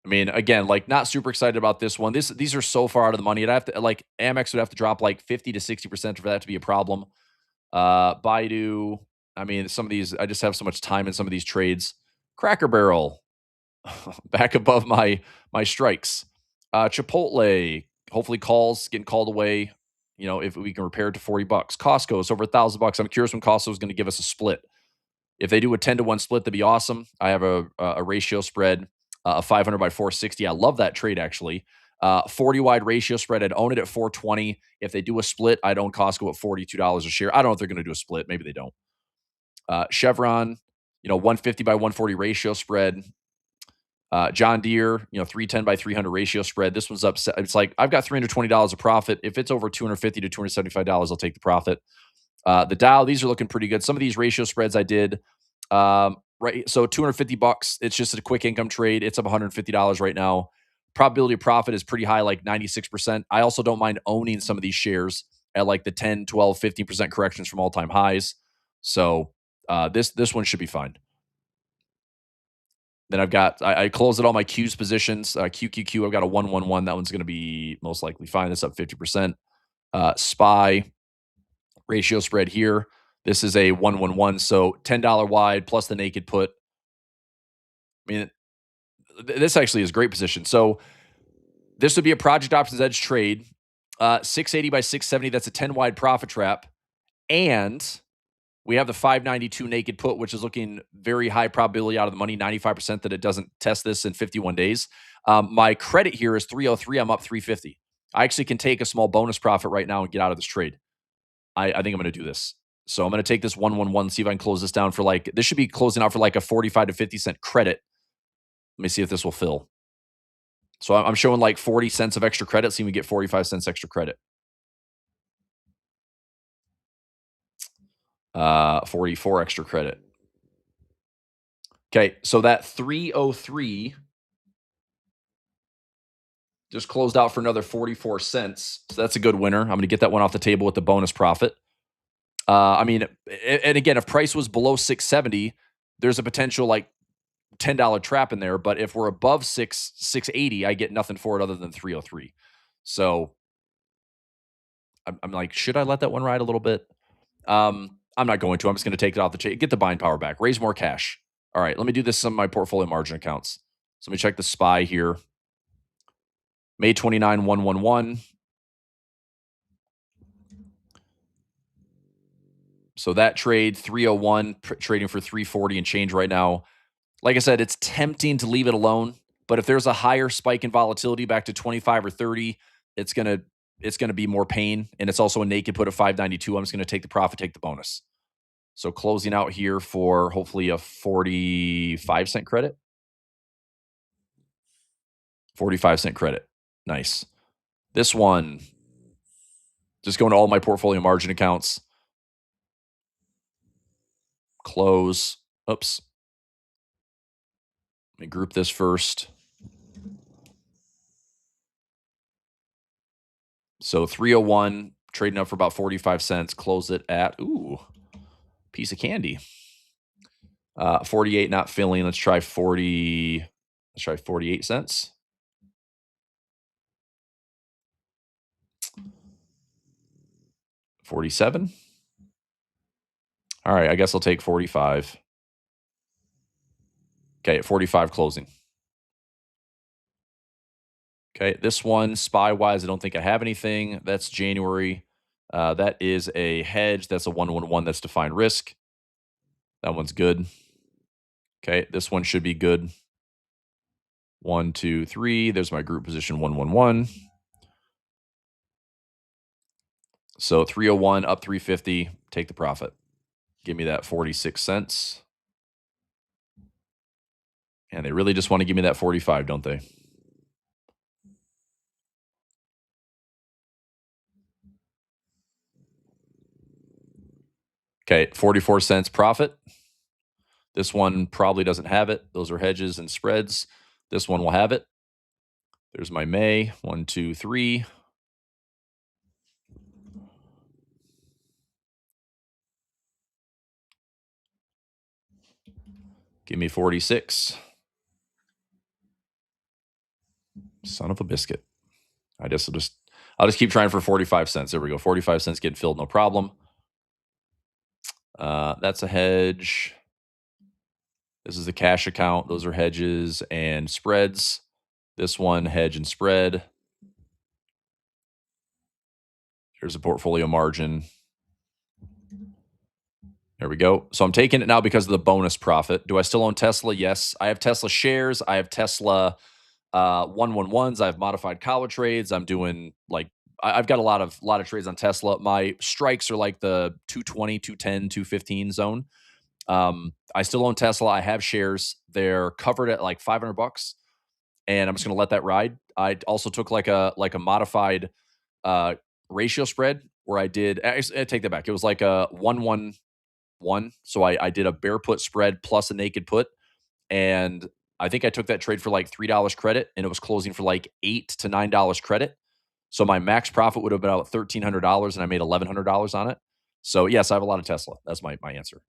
S1: I mean, again, like not super excited about this one. These are so far out of the money. I'd have to like Amex would have to drop like 50 to 60% for that to be a problem. Baidu, I mean, some of these, I just have so much time in some of these trades. Cracker Barrel, back above my strikes. Chipotle, hopefully getting called away. You know, if we can repair it to $40. Costco is over $1,000. I'm curious when Costco is going to give us a split. If they do a 10-to-1 split, that'd be awesome. I have a ratio spread of 500 by 460. I love that trade actually. 40 wide ratio spread. I'd own it at 420. If they do a split, I'd own Costco at $42 a share. I don't know if they're going to do a split. Maybe they don't. Chevron, 150 by 140 ratio spread. John Deere, 310 by 300 ratio spread. This one's up. It's like I've got $320 of profit. If it's over $250 to $275, I'll take the profit. The Dow, these are looking pretty good. Some of these ratio spreads I did. Right. So $250. It's just a quick income trade. It's up $150 right now. Probability of profit is pretty high, like 96%. I also don't mind owning some of these shares at like the 10, 12, 15% corrections from all-time highs. So this one should be fine. Then I closed at all my Q's positions. QQQ, I've got a 111. That one's going to be most likely fine. That's up 50%. SPY ratio spread here. This is a 111. So $10 wide plus the naked put. I mean, this actually is a great position. So this would be a project options edge trade. 680 by 670. That's a 10 wide profit trap. And we have the 592 naked put, which is looking very high probability out of the money, 95% that it doesn't test this in 51 days. My credit here is 303. I'm up 350. I actually can take a small bonus profit right now and get out of this trade. I think I'm going to do this. So I'm going to take this 111, see if I can close this down for this should be closing out for like a 45 to 50 cent credit. Let me see if this will fill. So I'm showing like 40 cents of extra credit. See if we get 45 cents extra credit. 44 extra credit. Okay, so that 303 just closed out for another 44 cents. So that's a good winner. I'm going to get that one off the table with the bonus profit. I mean, and again, if price was below 670, there's a potential like $10 trap in there. But if we're above 680, I get nothing for it other than 303. So I'm like, should I let that one ride a little bit? I'm not going to. I'm just going to take it off the chain, get the buying power back, raise more cash. All right, let me do this on my portfolio margin accounts. So let me check the SPY here. May 29, 111. So that trade, 301, trading for 340 and change right now. Like I said, it's tempting to leave it alone, but if there's a higher spike in volatility back to 25 or 30, it's gonna be more pain. And it's also a naked put of 592. I'm just gonna take the profit, take the bonus. So closing out here for hopefully a 45 cent credit. 45 cent credit. Nice. This one, just going to all my portfolio margin accounts. Close. Oops. Let me group this first. So 301, trading up for about 45 cents. Close it at, piece of candy. 48 not filling. Let's try 40. Let's try 48 cents. $47. All right, I guess I'll take 45. Okay, at 45 closing. Okay, this one, SPY-wise, I don't think I have anything. That's January. That is a hedge. That's a 111. That's defined risk. That one's good. Okay, this one should be good. 1, 2, 3. There's my group position 111. So 301 up 350. Take the profit. Give me that 46 cents. And they really just want to give me that 45, don't they? Okay, 44 cents profit. This one probably doesn't have it. Those are hedges and spreads. This one will have it. There's my May. 1, 2, 3. Give me 46. Son of a biscuit. I'll just keep trying for 45 cents. There we go. 45 cents getting filled, no problem. That's a hedge. This is the cash account. Those are hedges and spreads. This one, hedge and spread. Here's a portfolio margin. There we go. So I'm taking it now because of the bonus profit. Do I still own Tesla? Yes. I have Tesla shares. I have Tesla 111s. I have modified collar trades. I'm doing like I've got a lot of trades on Tesla. My strikes are like the 220, 210, 215 zone. I still own Tesla. I have shares. They're covered at like $500, and I'm just going to let that ride. I also took like a modified ratio spread where I did. I take that back. It was like a 1-1-1. So I did a bear put spread plus a naked put, and I think I took that trade for like $3 credit, and it was closing for like $8 to $9 credit. So my max profit would have been about $1,300, and I made $1,100 on it. So yes, I have a lot of Tesla. That's my answer.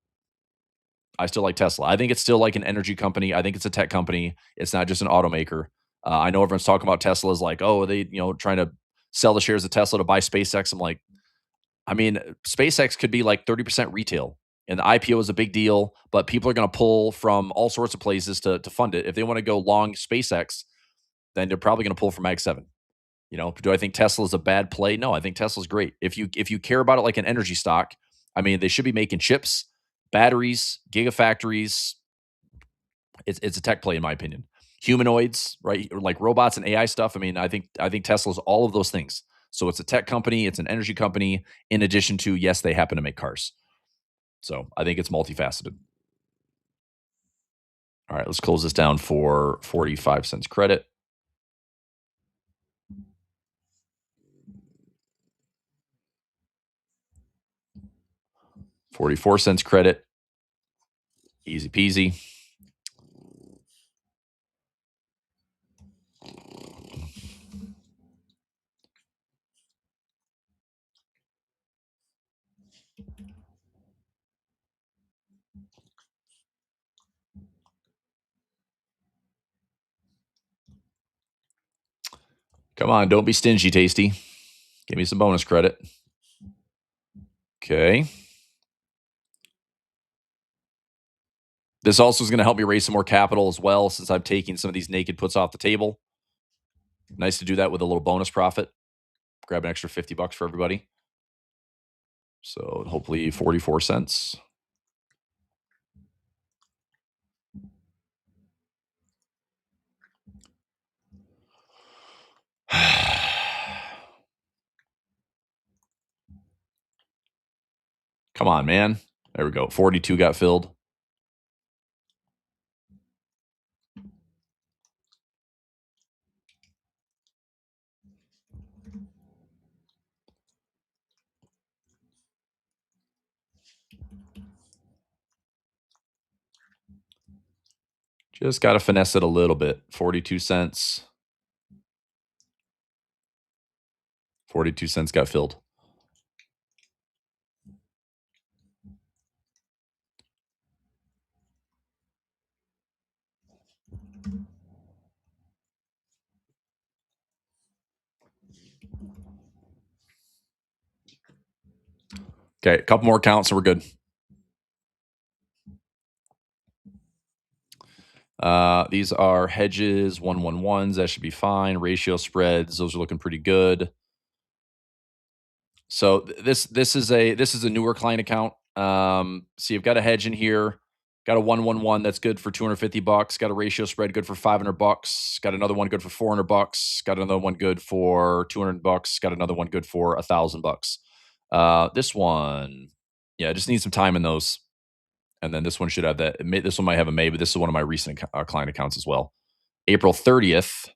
S1: I still like Tesla. I think it's still like an energy company. I think it's a tech company. It's not just an automaker. I know everyone's talking about Tesla is like, oh, they trying to sell the shares of Tesla to buy SpaceX. I'm like, I mean, SpaceX could be like 30% retail, and the IPO is a big deal, but people are going to pull from all sorts of places to fund it. If they want to go long SpaceX, then they're probably going to pull from Mag 7. Do I think Tesla is a bad play? No, I think Tesla's great. If you care about it like an energy stock, I mean, they should be making chips, batteries, gigafactories. It's a tech play in my opinion. Humanoids, right? Like robots and AI stuff. I mean, I think Tesla's all of those things. So it's a tech company, it's an energy company, in addition to, yes, they happen to make cars. So I think it's multifaceted. All right, let's close this down for 45 cents credit. 44 cents credit. Easy peasy. Come on, don't be stingy, Tasty. Give me some bonus credit. Okay. This also is going to help me raise some more capital as well, since I'm taking some of these naked puts off the table. Nice to do that with a little bonus profit. Grab an extra $50 for everybody. So hopefully 44 cents. Come on, man. There we go. 42 got filled. Just got to finesse it a little bit. 42 cents. 42 cents got filled. Okay, a couple more counts and we're good. These are hedges, 111s. That should be fine. Ratio spreads, those are looking pretty good. So this is a newer client account. See, I've got a hedge in here. Got a 111 that's good for $250. Got a ratio spread good for $500. Got another one good for $400. Got another one good for $200. Got another one good for $1,000. This one, yeah, just need some time in those. And then this one should have that. This one might have a May, but this is one of my recent client accounts as well. April 30th.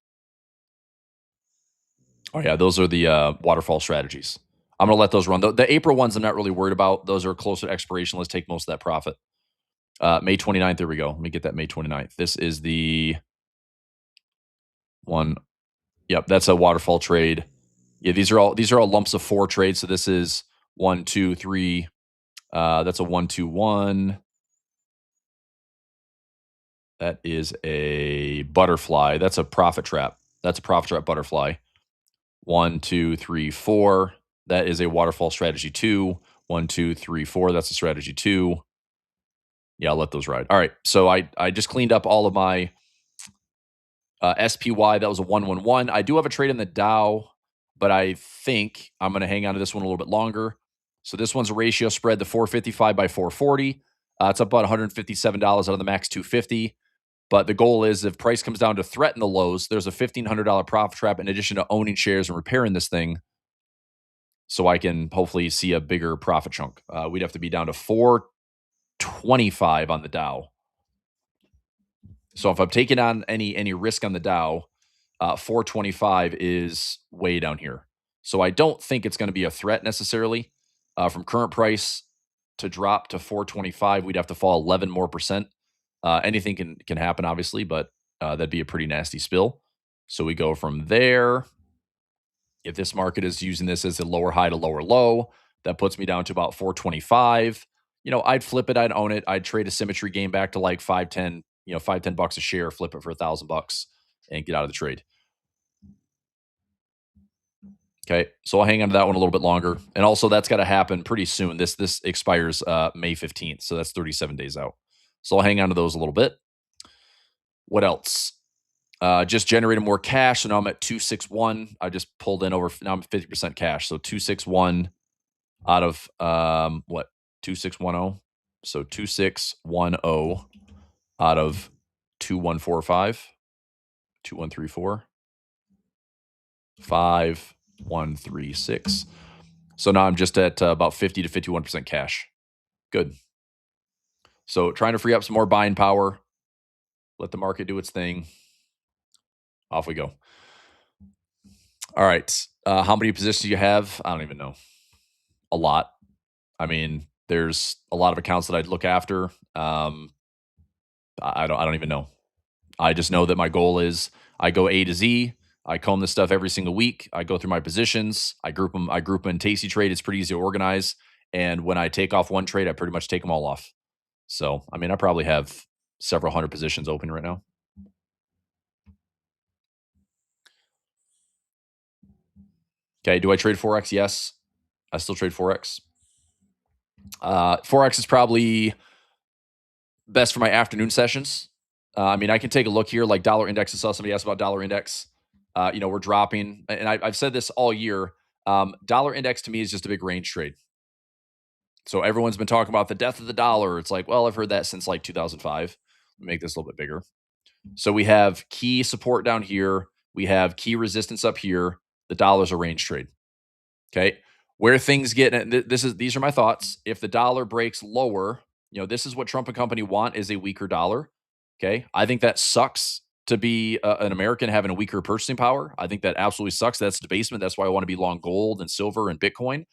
S1: Oh yeah, those are the waterfall strategies. I'm going to let those run. The April ones I'm not really worried about. Those are closer to expiration. Let's take most of that profit. May 29th. There we go. Let me get that May 29th. This is the one. Yep, that's a waterfall trade. Yeah, these are all lumps of 4 trades. So this is 1, 2, 3. That's a 1, 2, 1. That is a butterfly. That's a profit trap. That's a profit trap butterfly. 1, 2, 3, 4. That is a waterfall strategy 2. 1, 2, 3, 4. That's a strategy 2. Yeah, I'll let those ride. All right. So I just cleaned up all of my SPY. That was a 111. I do have a trade in the Dow, but I think I'm going to hang on to this one a little bit longer. So this one's a ratio spread, the 455 by 440. It's up about $157 out of the max 250. But the goal is if price comes down to threaten the lows, there's a $1,500 profit trap in addition to owning shares and repairing this thing. So I can hopefully see a bigger profit chunk. We'd have to be down to 425 on the Dow. So if I'm taking on any risk on the Dow, 425 is way down here. So I don't think it's going to be a threat necessarily. From current price to drop to 425, we'd have to fall 11 more percent. Anything can happen, obviously, but that'd be a pretty nasty spill. So we go from there. If this market is using this as a lower high to lower low, that puts me down to about 425. I'd flip it, I'd own it, I'd trade a symmetry game back to like 510, 5-10 bucks a share, flip it for $1,000 and get out of the trade. Okay, so I'll hang on to that one a little bit longer, and also that's got to happen pretty soon. This expires May 15th, so that's 37 days out. So I'll hang on to those a little bit. What else? Just generated more cash, so now I'm at 261. I just pulled in over. Now I'm 50% cash, so 261 out of what 2610. So 2610 out of 2145, 2134, 5136. So now I'm just at about 50 to 51% cash. Good. So trying to free up some more buying power. Let the market do its thing. Off we go. All right. How many positions do you have? I don't even know. A lot. I mean, there's a lot of accounts that I'd look after. I don't even know. I just know that my goal is I go A to Z. I comb this stuff every single week. I go through my positions. I group them. I group them in Tasty Trade. It's pretty easy to organize. And when I take off one trade, I pretty much take them all off. So, I mean, I probably have several hundred positions open right now. Okay. Do I trade forex? Yes, I still trade forex. Forex is probably best for my afternoon sessions. I mean, I can take a look here, like dollar index. I saw somebody ask about dollar index. We're dropping, and I've said this all year. Dollar index to me is just a big range trade. So everyone's been talking about the death of the dollar. It's like, well, I've heard that since like 2005. Make this a little bit bigger. So we have key support down here. We have key resistance up here. The dollar's a range trade. Okay. Where things get, and these are my thoughts. If the dollar breaks lower, this is what Trump and company want, is a weaker dollar. Okay. I think that sucks to be an American having a weaker purchasing power. I think that absolutely sucks. That's debasement. That's why I want to be long gold and silver and Bitcoin.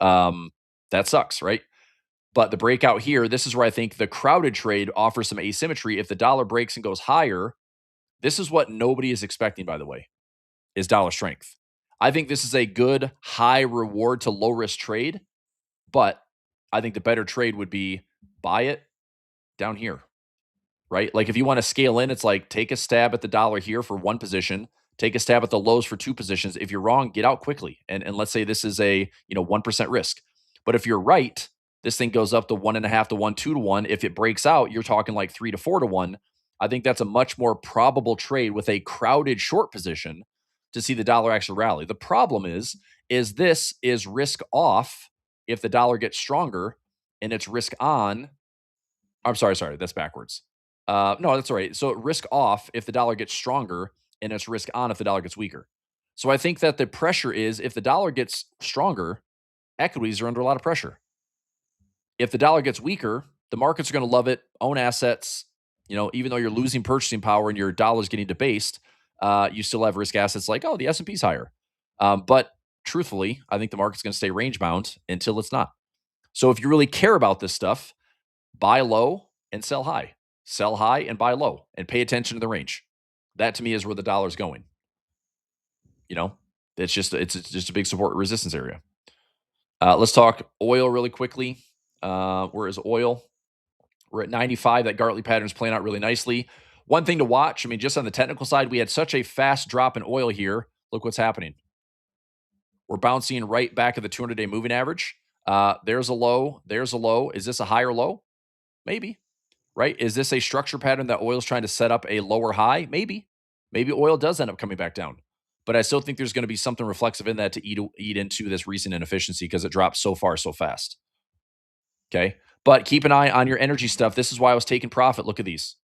S1: That sucks, right? But the breakout here, this is where I think the crowded trade offers some asymmetry. If the dollar breaks and goes higher, this is what nobody is expecting, by the way, is dollar strength. I think this is a good high reward to low risk trade, but I think the better trade would be buy it down here, right? Like if you want to scale in, it's like take a stab at the dollar here for one position, take a stab at the lows for two positions. If you're wrong, get out quickly. And let's say this is a 1% risk. But if you're right, this thing goes up to 1.5 to 1, 2 to 1. If it breaks out, you're talking like 3 to 4 to 1. I think that's a much more probable trade with a crowded short position to see the dollar actually rally. The problem is this is risk off if the dollar gets stronger, and it's risk on. I'm sorry, that's backwards. No, that's all right. So risk off if the dollar gets stronger, and it's risk on if the dollar gets weaker. So I think that the pressure is if the dollar gets stronger, equities are under a lot of pressure. If the dollar gets weaker, the markets are going to love it, own assets. Even though you're losing purchasing power and your dollar's getting debased, you still have risk assets like, the S&P's higher. But truthfully, I think the market's going to stay range bound until it's not. So if you really care about this stuff, buy low and sell high. Sell high and buy low and pay attention to the range. That to me is where the dollar's going. You know, it's just a big support resistance area. Let's talk oil really quickly. Where is oil? We're at 95. That Gartley pattern is playing out really nicely. One thing to watch, I mean, just on the technical side, we had such a fast drop in oil here. Look what's happening. We're bouncing right back at the 200-day moving average. There's a low. There's a low. Is this a higher low? Maybe. Right? Is this a structure pattern that oil's trying to set up a lower high? Maybe. Maybe oil does end up coming back down. But I still think there's going to be something reflexive in that to eat into this recent inefficiency because it dropped so far so fast. Okay. But keep an eye on your energy stuff. This is why I was taking profit. Look at these.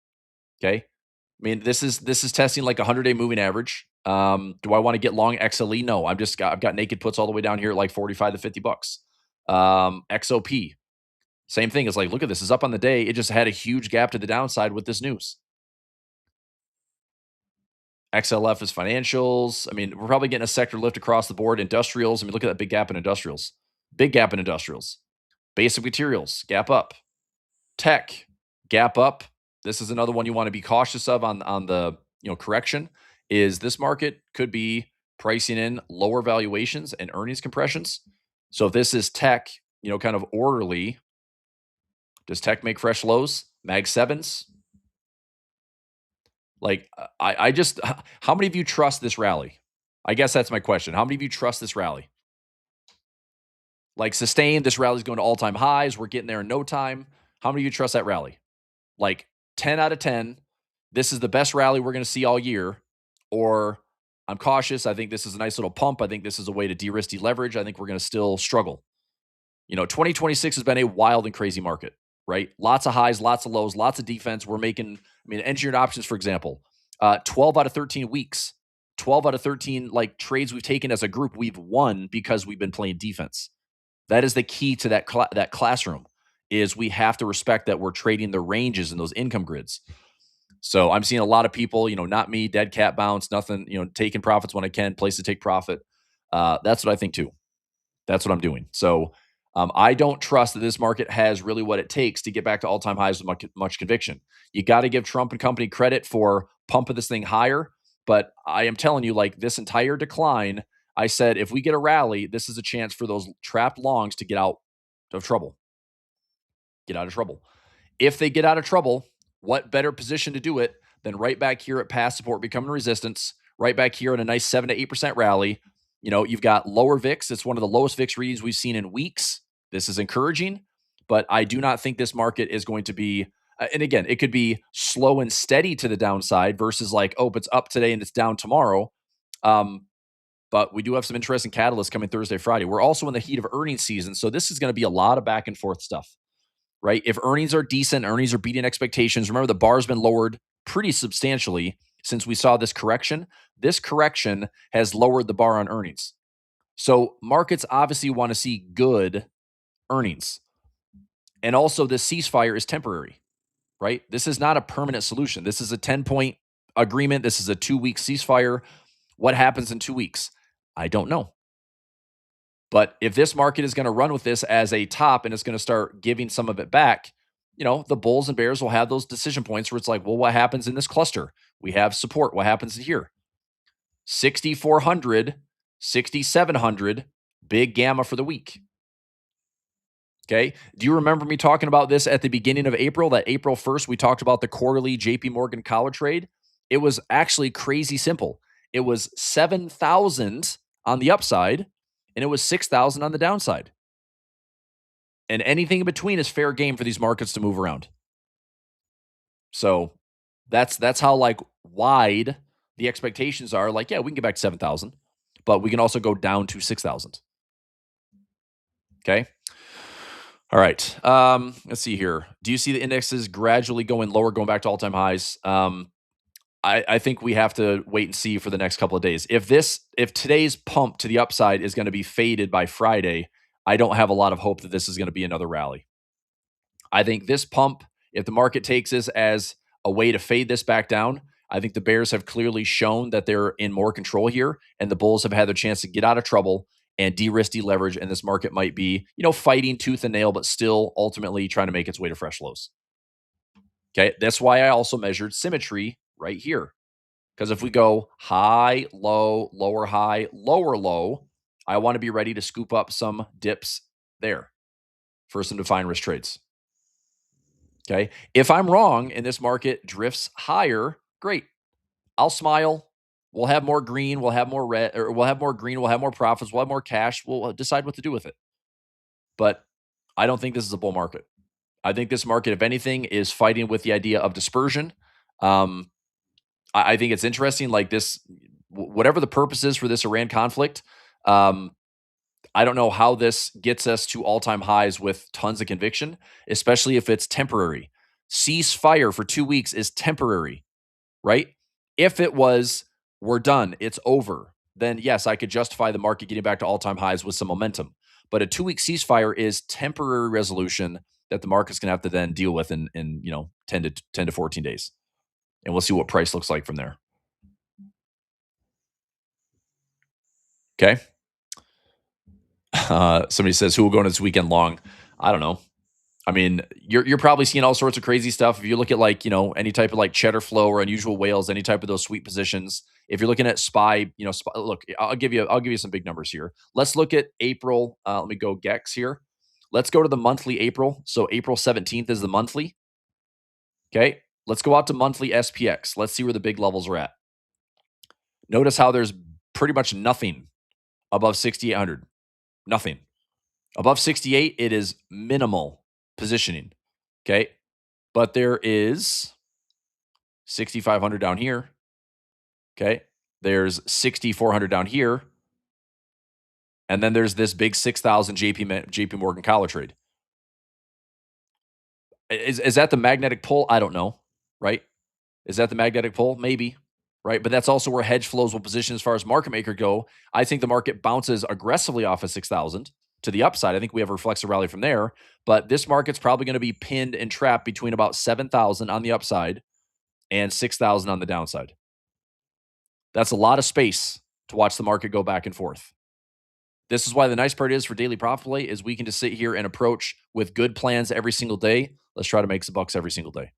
S1: Okay. I mean, this is testing like a 100-day moving average. Do I want to get long XLE? No, I've got naked puts all the way down here at like 45 to $50. XOP, same thing. It's like, look at this. It's up on the day. It just had a huge gap to the downside with this news. XLF is financials. I mean, we're probably getting a sector lift across the board. Industrials. I mean, look at that big gap in industrials. Big gap in industrials. Basic materials, gap up. Tech, gap up. This is another one you want to be cautious of on the correction. Is this market could be pricing in lower valuations and earnings compressions. So if this is tech, kind of orderly, does tech make fresh lows? Mag sevens? Like I just how many of you trust this rally? I guess that's my question. How many of you trust this rally? Like sustained, this rally's going to all-time highs. We're getting there in no time. How many of you trust that rally? Like 10 out of 10, this is the best rally we're going to see all year. Or I'm cautious. I think this is a nice little pump. I think this is a way to de-risk, de-leverage. I think we're going to still struggle. 2026 has been a wild and crazy market, right? Lots of highs, lots of lows, lots of defense. We're making, engineered options, for example, 12 out of 13 weeks, 12 out of 13 like trades we've taken as a group, we've won because we've been playing defense. That is the key to that classroom is we have to respect that we're trading the ranges in those income grids. So I'm seeing a lot of people, not me, dead cat bounce, nothing, taking profits when I can, place to take profit. That's what I think too. That's what I'm doing. So I don't trust that this market has really what it takes to get back to all-time highs with much conviction. You got to give Trump and company credit for pumping this thing higher. But I am telling you, like this entire decline, I said, if we get a rally, this is a chance for those trapped longs to get out of trouble. Get out of trouble. If they get out of trouble, what better position to do it than right back here at past support becoming resistance, right back here at a nice 7 to 8% rally. You've got lower VIX. It's one of the lowest VIX readings we've seen in weeks. This is encouraging, but I do not think this market is going to be, and again, it could be slow and steady to the downside versus like, oh, but it's up today and it's down tomorrow. But we do have some interesting catalysts coming Thursday, Friday. We're also in the heat of earnings season. So this is going to be a lot of back and forth stuff, right? If earnings are decent, earnings are beating expectations. Remember, the bar's been lowered pretty substantially since we saw this correction. This correction has lowered the bar on earnings. So markets obviously want to see good earnings. And also this ceasefire is temporary, right? This is not a permanent solution. This is a 10-point agreement. This is a 2-week ceasefire. What happens in 2 weeks? I don't know. But if this market is going to run with this as a top and it's going to start giving some of it back, the bulls and bears will have those decision points where it's like, well, what happens in this cluster? We have support. What happens here? 6,400, 6,700, big gamma for the week. Okay. Do you remember me talking about this at the beginning of April? That April 1st, we talked about the quarterly JP Morgan collar trade. It was actually crazy simple. It was 7,000 on the upside, and it was 6,000 on the downside. And anything in between is fair game for these markets to move around. So that's how like wide the expectations are. Like, yeah, we can get back to 7,000, but we can also go down to 6,000. Okay. All right. Let's see here. Do you see the indexes gradually going lower, going back to all-time highs? I think we have to wait and see for the next couple of days. If today's pump to the upside is going to be faded by Friday, I don't have a lot of hope that this is going to be another rally. I think this pump, if the market takes this as a way to fade this back down, I think the bears have clearly shown that they're in more control here, and the bulls have had their chance to get out of trouble and de-risk, de-leverage, and this market might be, fighting tooth and nail, but still ultimately trying to make its way to fresh lows. Okay, that's why I also measured symmetry right here. Because if we go high, low, lower high, lower low, I want to be ready to scoop up some dips there for some defined risk trades. Okay. If I'm wrong and this market drifts higher, great. I'll smile. We'll have more green. We'll have more red, or we'll have more green. We'll have more profits. We'll have more cash. We'll decide what to do with it. But I don't think this is a bull market. I think this market, if anything, is fighting with the idea of dispersion. Um, I think it's interesting. Like this, whatever the purpose is for this Iran conflict, um, I don't know how this gets us to all-time highs with tons of conviction, especially if it's temporary. Ceasefire for 2 weeks is temporary, right? If it was, we're done, it's over, then yes, I could justify the market getting back to all-time highs with some momentum. But a 2-week ceasefire is temporary resolution that the market's going to have to then deal with in 10 to 14 days. And we'll see what price looks like from there. Okay. Somebody says, who will go on this weekend long? I don't know. I mean, you're probably seeing all sorts of crazy stuff. If you look at any type of like cheddar flow or unusual whales, any type of those sweet positions. If you're looking at SPY, look, I'll give you some big numbers here. Let's look at April. Let me go Gex here. Let's go to the monthly April. So April 17th is the monthly. Okay. Let's go out to monthly SPX. Let's see where the big levels are at. Notice how there's pretty much nothing above 6,800. Nothing. Above 68, it is minimal positioning. Okay. But there is 6,500 down here. Okay. There's 6,400 down here. And then there's this big 6,000 JP Morgan collar trade. Is that the magnetic pull? I don't know. Right. Is that the magnetic pull? Maybe. Right. But that's also where hedge flows will position as far as market maker go. I think the market bounces aggressively off of 6,000 to the upside. I think we have a reflexive rally from there. But this market's probably going to be pinned and trapped between about 7,000 on the upside and 6,000 on the downside. That's a lot of space to watch the market go back and forth. This is why the nice part is for daily profit play is we can just sit here and approach with good plans every single day. Let's try to make some bucks every single day.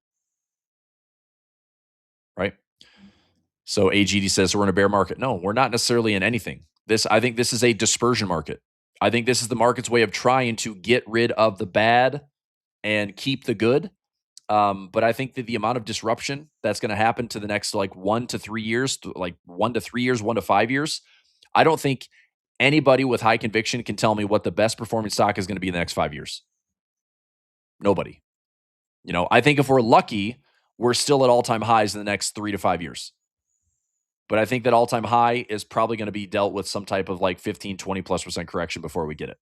S1: Right? So AGD says we're in a bear market. No, we're not necessarily in anything. I think this is a dispersion market. I think this is the market's way of trying to get rid of the bad and keep the good. But I think that the amount of disruption that's going to happen to the next 1 to 3 years, 1 to 3 years, 1 to 5 years, I don't think anybody with high conviction can tell me what the best performing stock is going to be in the next 5 years. Nobody. I think if we're lucky, we're still at all-time highs in the next 3 to 5 years. But I think that all-time high is probably going to be dealt with some type of 15, 20+% correction before we get it.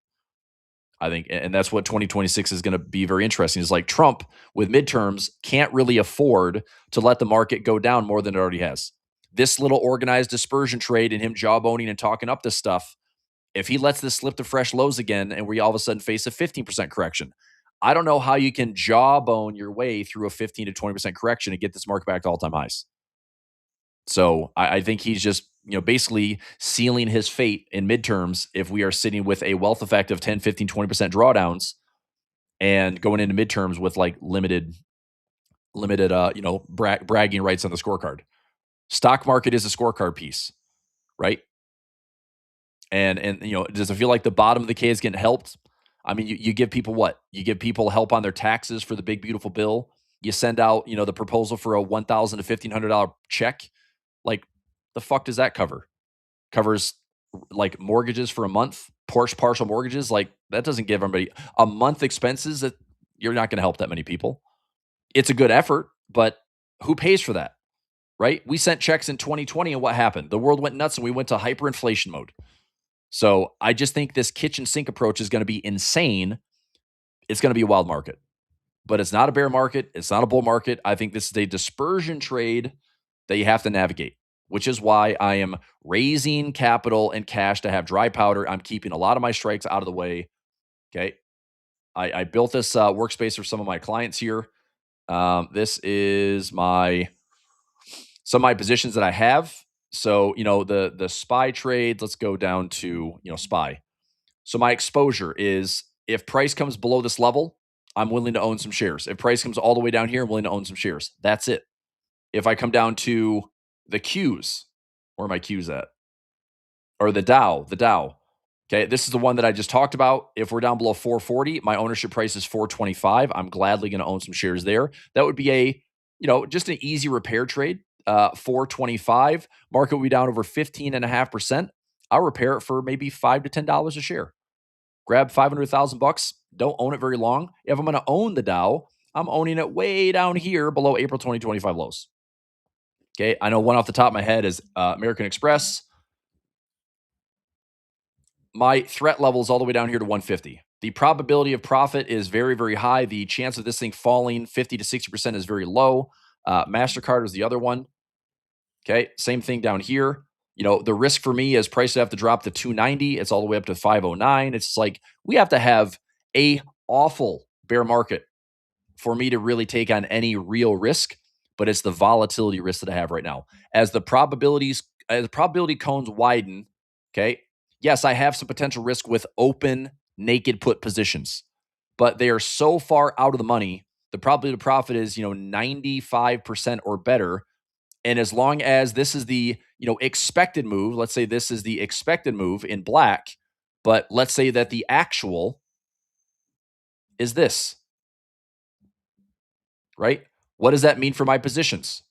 S1: I think, and that's what 2026 is going to be very interesting. Is like Trump with midterms can't really afford to let the market go down more than it already has. This little organized dispersion trade and him jawboning and talking up this stuff, if he lets this slip to fresh lows again and we all of a sudden face a 15% correction, I don't know how you can jawbone your way through a 15 to 20% correction and get this market back to all-time highs. So I think he's just, basically sealing his fate in midterms if we are sitting with a wealth effect of 10, 15, 20% drawdowns and going into midterms with limited, bragging rights on the scorecard. Stock market is a scorecard piece, right? And does it feel like the bottom of the K is getting helped? I mean, you give people what? You give people help on their taxes for the big, beautiful bill. You send out, the proposal for a $1,000 to $1,500 check. Like, the fuck does that cover? Covers mortgages for a month, partial mortgages. That doesn't give everybody a month expenses. That you're not going to help that many people. It's a good effort, but who pays for that? Right? We sent checks in 2020 and what happened? The world went nuts and we went to hyperinflation mode. So I just think this kitchen sink approach is going to be insane. It's going to be a wild market, but it's not a bear market. It's not a bull market. I think this is a dispersion trade that you have to navigate, which is why I am raising capital and cash to have dry powder. I'm keeping a lot of my strikes out of the way. Okay. I built this workspace for some of my clients here. This is some of my positions that I have. So, the SPY trade, let's go down to, SPY. So my exposure is if price comes below this level, I'm willing to own some shares. If price comes all the way down here, I'm willing to own some shares. That's it. If I come down to The Qs. Where are my Qs at? Or the Dow, the Dow. Okay, this is the one that I just talked about. If we're down below 440, my ownership price is 425. I'm gladly going to own some shares there. That would be just an easy repair trade. 425. Market will be down over 15.5%. I'll repair it for maybe $5 to $10 a share. Grab 500,000 bucks. Don't own it very long. If I'm going to own the Dow, I'm owning it way down here below April 2025 lows. Okay, I know one off the top of my head is American Express. My threat level is all the way down here to 150. The probability of profit is very, very high. The chance of this thing falling 50 to 60% is very low. MasterCard is the other one. Okay, same thing down here. The risk for me is prices have to drop to 290. It's all the way up to 509. It's like we have to have a awful bear market for me to really take on any real risk, but it's the volatility risk that I have right now. As the probability cones widen, okay, yes, I have some potential risk with open naked put positions, but they are so far out of the money. The probability of profit is 95% or better. And as long as this is the expected move, let's say this is the expected move in black, but let's say that the actual is this, right? What does that mean for my positions?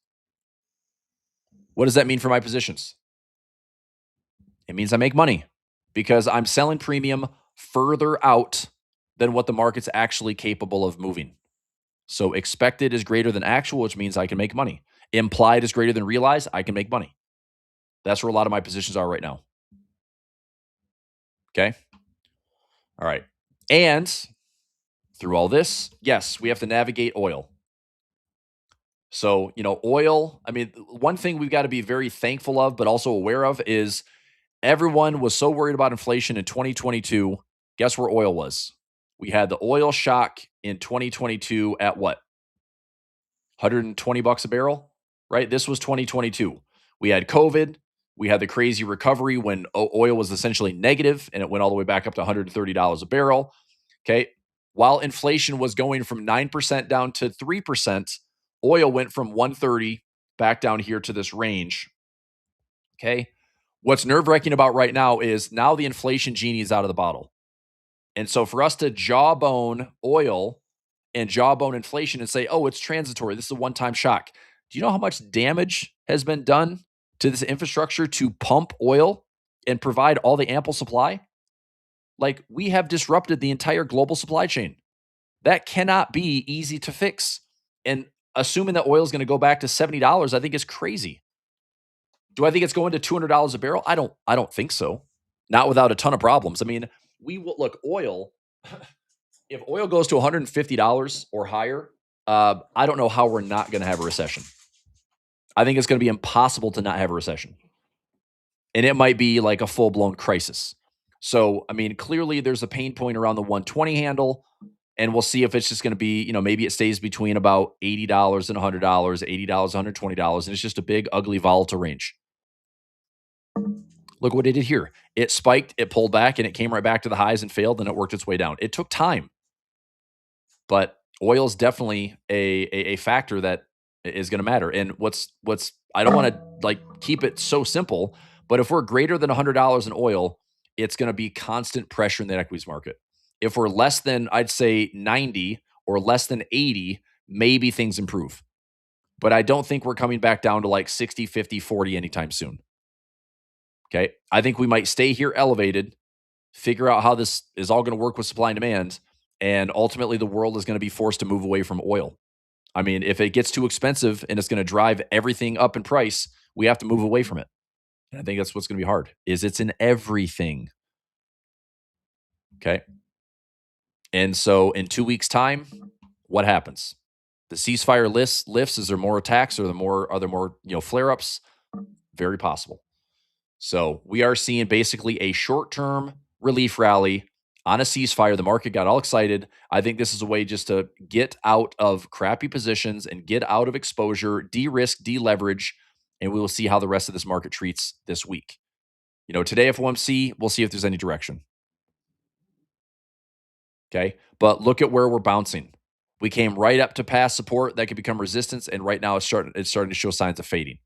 S1: What does that mean for my positions? It means I make money because I'm selling premium further out than what the market's actually capable of moving. So expected is greater than actual, which means I can make money. Implied is greater than realized, I can make money. That's where a lot of my positions are right now. Okay. All right. And through all this, yes, we have to navigate oil. So, oil, I mean, one thing we've got to be very thankful of, but also aware of is everyone was so worried about inflation in 2022. Guess where oil was? We had the oil shock in 2022 at what? 120 bucks a barrel, right? This was 2022. We had COVID. We had the crazy recovery when oil was essentially negative and it went all the way back up to $130 a barrel. Okay. While inflation was going from 9% down to 3%, oil went from 130 back down here to this range. Okay. What's nerve wracking about right now is now the inflation genie is out of the bottle. And so for us to jawbone oil and jawbone inflation and say, oh, it's transitory, this is a one time shock. Do you know how much damage has been done to this infrastructure to pump oil and provide all the ample supply? Like we have disrupted the entire global supply chain. That cannot be easy to fix. And assuming that oil is going to go back to $70, I think is crazy. Do I think it's going to $200 a barrel? I don't think so. Not without a ton of problems. I mean, we will look oil. If oil goes to $150 or higher, I don't know how we're not going to have a recession. I think it's going to be impossible to not have a recession. And it might be like a full-blown crisis. So, I mean, clearly there's a pain point around the 120 handle. And we'll see if it's just going to be, maybe it stays between about $80 and $100, $80, $120. And it's just a big, ugly, volatile range. Look what it did here. It spiked, it pulled back, and it came right back to the highs and failed, and it worked its way down. It took time. But oil is definitely a factor that is going to matter. And what's I don't want to keep it so simple, but if we're greater than $100 in oil, it's going to be constant pressure in the equities market. If we're less than, I'd say 90 or less than 80, maybe things improve. But I don't think we're coming back down to like 60, 50, 40 anytime soon. Okay. I think we might stay here elevated, figure out how this is all going to work with supply and demand. And ultimately, the world is going to be forced to move away from oil. I mean, if it gets too expensive and it's going to drive everything up in price, we have to move away from it. And I think that's what's going to be hard, is it's in everything. Okay. And so in 2 weeks' time, what happens? The ceasefire lifts. Is there more attacks? Are there more flare-ups? Very possible. So we are seeing basically a short-term relief rally on a ceasefire. The market got all excited. I think this is a way just to get out of crappy positions and get out of exposure, de-risk, de-leverage, and we will see how the rest of this market treats this week. Today FOMC, we'll see if there's any direction. Okay. But look at where we're bouncing. We came right up to past support that could become resistance. And right now it's starting to show signs of fading.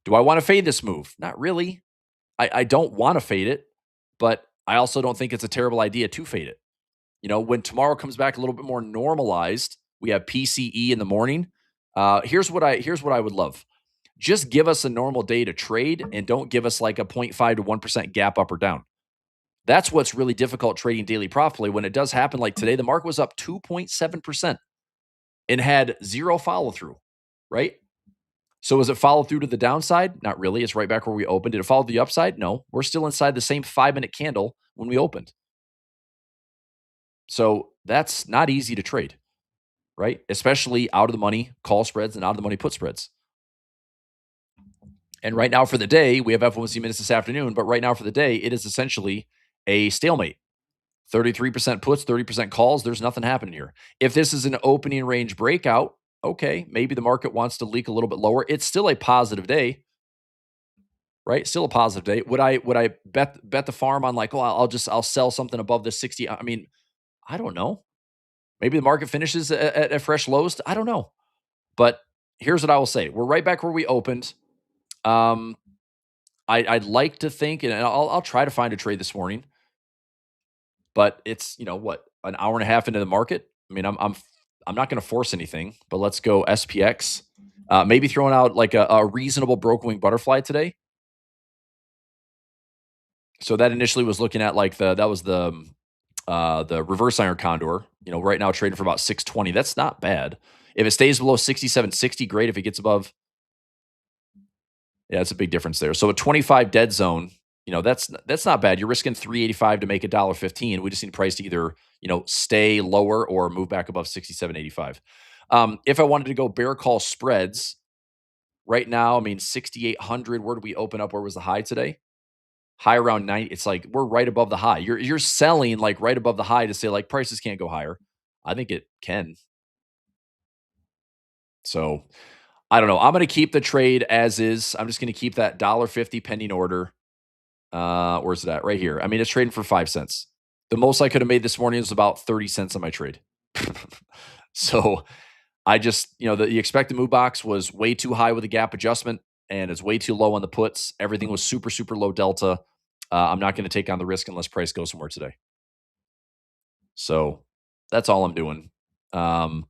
S1: Do I want to fade this move? Not really. I don't want to fade it, but I also don't think it's a terrible idea to fade it. When tomorrow comes back a little bit more normalized, we have PCE in the morning. Here's what I would love. Just give us a normal day to trade and don't give us like a 0.5 to 1% gap up or down. That's what's really difficult trading daily profitably. When it does happen, like today, the market was up 2.7% and had zero follow through, right? So was it follow through to the downside? Not really. It's right back where we opened. Did it follow the upside? No. We're still inside the same 5-minute candle when we opened. So that's not easy to trade, right? Especially out of the money call spreads and out of the money put spreads. And right now for the day, we have FOMC minutes this afternoon, but right now for the day, it is essentially a stalemate. 33% puts, 30% calls. There's nothing happening here. If this is an opening range breakout, okay, maybe the market wants to leak a little bit lower. It's still a positive day, right? Still a positive day. Would I bet the farm on like, oh, I'll sell something above the 60? I mean, I don't know. Maybe the market finishes at fresh lows. I don't know. But here's what I will say. We're right back where we opened. I'd like to think, and I'll try to find a trade this morning, but it's what, an hour and a half into the market. I mean, I'm not going to force anything, but let's go SPX. Maybe throwing out like a reasonable broken wing butterfly today. So that initially was looking at like the reverse iron condor. Right now trading for about 620. That's not bad. If it stays below 67.60, great. If it gets above, yeah, it's a big difference there. So a 25 dead zone, that's not bad. You're risking 385 to make $1.15. We just need price to either, stay lower or move back above 67.85. If I wanted to go bear call spreads right now, I mean, 6,800, where do we open up? Where was the high today? High around 90. It's like we're right above the high. You're selling like right above the high to say like prices can't go higher. I think it can. So I don't know. I'm going to keep the trade as is. I'm just going to keep that $1.50 pending order. Where's it at? Right here. I mean, it's trading for 5 cents. The most I could have made this morning was about 30 cents on my trade. So I just, the expected move box was way too high with a gap adjustment and it's way too low on the puts. Everything was super, super low delta. I'm not going to take on the risk unless price goes somewhere today. So that's all I'm doing. I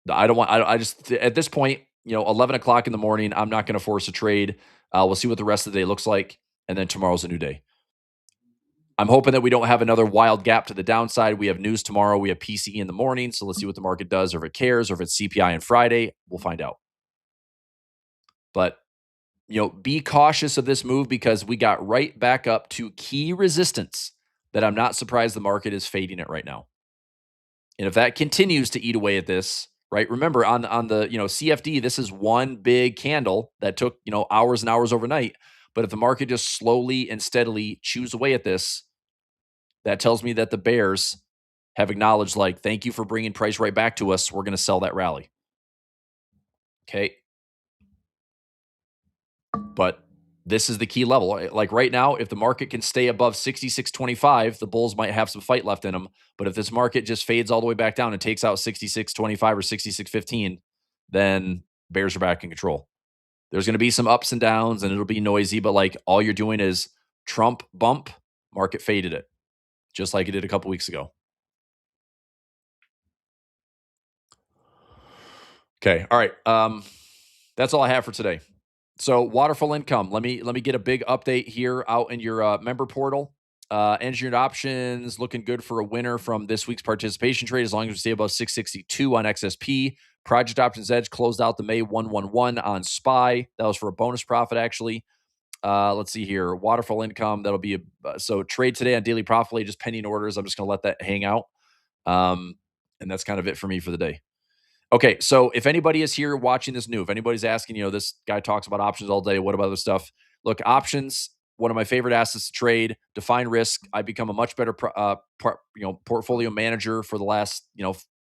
S1: don't want, I just, at this point, 11 o'clock in the morning, I'm not going to force a trade. We'll see what the rest of the day looks like. And then tomorrow's a new day. I'm hoping that we don't have another wild gap to the downside. We have news tomorrow. We have PCE in the morning. So let's see what the market does, or if it cares, or if it's CPI on Friday. We'll find out. But, be cautious of this move because we got right back up to key resistance that I'm not surprised the market is fading it right now. And if that continues to eat away at this, right? Remember on the CFD, this is one big candle that took hours and hours overnight. But if the market just slowly and steadily chews away at this, that tells me that the bears have acknowledged, like, thank you for bringing price right back to us. We're going to sell that rally. Okay. But this is the key level. Like right now, if the market can stay above 66.25, the bulls might have some fight left in them. But if this market just fades all the way back down and takes out 66.25 or 66.15, then bears are back in control. There's going to be some ups and downs and it'll be noisy, but like all you're doing is Trump bump, market faded it, just like it did a couple weeks ago. Okay. All right. That's all I have for today. So waterfall income. Let me get a big update here out in your member portal. Engineered options looking good for a winner from this week's participation trade as long as we stay above 662 on XSP. Project Options Edge closed out the May 111 on SPY. That was for a bonus profit actually. Let's see here. Waterfall income. That'll be so trade today on daily profit, just pending orders. I'm just going to let that hang out. And that's kind of it for me for the day. Okay, so if anybody is here watching this new, if anybody's asking, this guy talks about options all day, what about other stuff? Look, options, one of my favorite assets to trade, define risk. I become a much better portfolio manager for the last,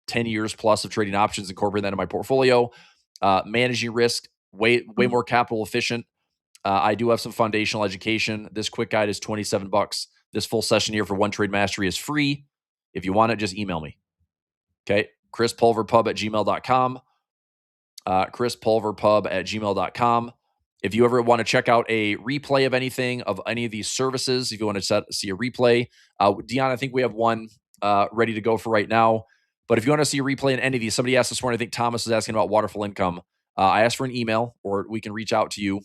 S1: 10 years plus of trading options, incorporating that in my portfolio. Managing risk, way more capital efficient. I do have some foundational education. This quick guide is $27. This full session here for One Trade Mastery is free. If you want it, just email me. Okay. ChrisPulverPub@gmail.com. ChrisPulverPub@gmail.com. If you ever want to check out a replay of anything, of any of these services, if you want to see a replay, Dion, I think we have one ready to go for right now. But if you want to see a replay in any of these, somebody asked this morning, I think Thomas was asking about waterfall income. I asked for an email, or we can reach out to you.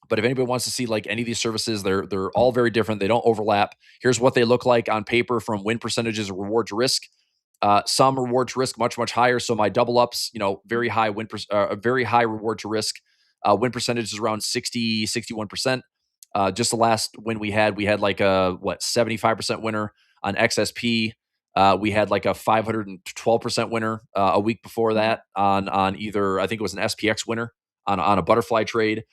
S1: But if anybody wants to see like any of these services, they're all very different. They don't overlap. Here's what they look like on paper from win percentages, reward to risk. Some reward to risk much higher. So my double ups, very high very high reward to risk. Win percentage is around 60, 61%. Just the last win we had like a 75% winner on XSP. We had like a 512% winner a week before that on either, I think it was an SPX winner on a butterfly trade.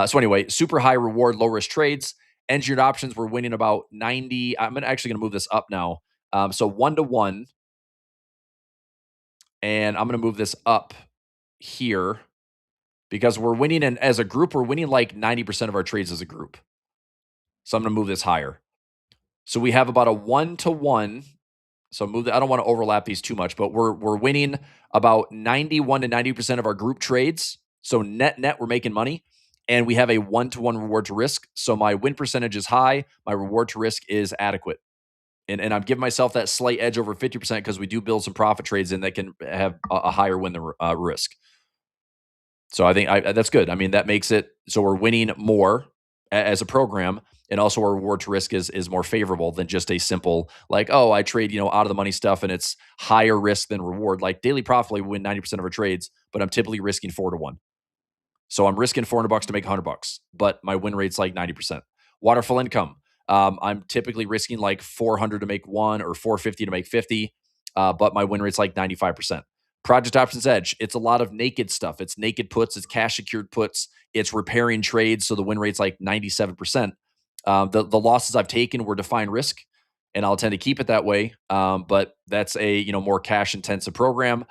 S1: So anyway, super high reward, low risk trades. Engineered options, we're winning about 90. I'm actually going to move this up now. So 1-to-1. And I'm going to move this up here because we're winning. And as a group, we're winning like 90% of our trades as a group. So I'm going to move this higher. So we have about a 1-to-1. So move that. I don't want to overlap these too much, but we're winning about 91 to 90% of our group trades. So net, we're making money. And we have a 1-to-1 reward to risk. So my win percentage is high. My reward to risk is adequate. And I'm giving myself that slight edge over 50% because we do build some profit trades in that can have a higher win than risk. So I think that's good. I mean, that makes it so we're winning more as a program, and also our reward to risk is more favorable than just a simple like, oh, I trade out of the money stuff and it's higher risk than reward. Like Daily Profit, we win 90% of our trades, but I'm typically risking 4-to-1. So I'm risking $400 to make $100, but my win rate's like 90%. Waterfall income. I'm typically risking like 400 to make 1 or 450 to make 50, but my win rate's like 95%. Project Options Edge, it's a lot of naked stuff. It's naked puts, it's cash secured puts, it's repairing trades, so the win rate's like 97%. The losses I've taken were defined risk, and I'll tend to keep it that way. But that's a more cash intensive program.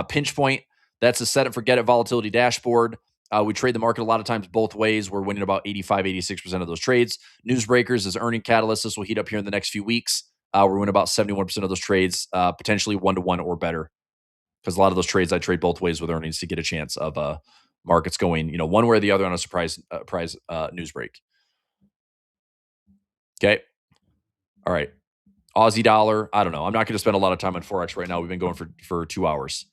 S1: Pinch Point, that's a set it forget it volatility dashboard. We trade the market a lot of times both ways. We're winning about 85, 86% of those trades. Newsbreakers is earning catalyst. This will heat up here in the next few weeks. We're winning about 71% of those trades, potentially 1-to-1 or better. Because a lot of those trades I trade both ways with earnings to get a chance of markets going, one way or the other on a prize news break. Okay. All right. Aussie dollar. I don't know. I'm not going to spend a lot of time on forex right now. We've been going for 2 hours.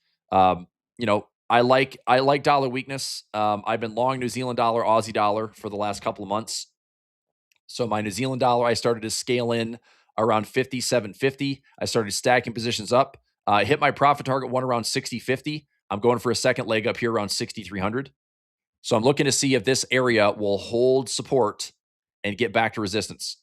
S1: I like dollar weakness. I've been long New Zealand dollar, Aussie dollar for the last couple of months. So my New Zealand dollar, I started to scale in around 57.50. I started stacking positions up. I hit my profit target one around 60.50. I'm going for a second leg up here around 6,300. So I'm looking to see if this area will hold support and get back to resistance.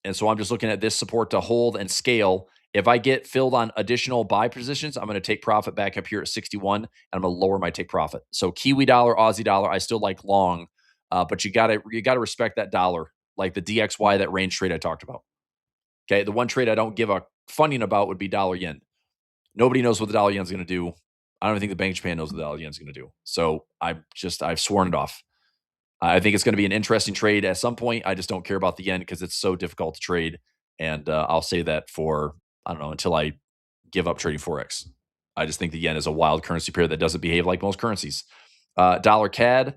S1: And so I'm just looking at this support to hold and scale. If I get filled on additional buy positions, I'm going to take profit back up here at 61, and I'm going to lower my take profit. So Kiwi dollar, Aussie dollar, I still like long, but you gotta respect that dollar, like the DXY, that range trade I talked about. Okay, the one trade I don't give a funding about would be dollar yen. Nobody knows what the dollar yen is going to do. I don't even think the Bank of Japan knows what the dollar yen is going to do. So I've sworn it off. I think it's going to be an interesting trade at some point. I just don't care about the yen because it's so difficult to trade. And I'll say that for, I don't know, until I give up trading Forex. I just think the yen is a wild currency pair that doesn't behave like most currencies. Dollar CAD,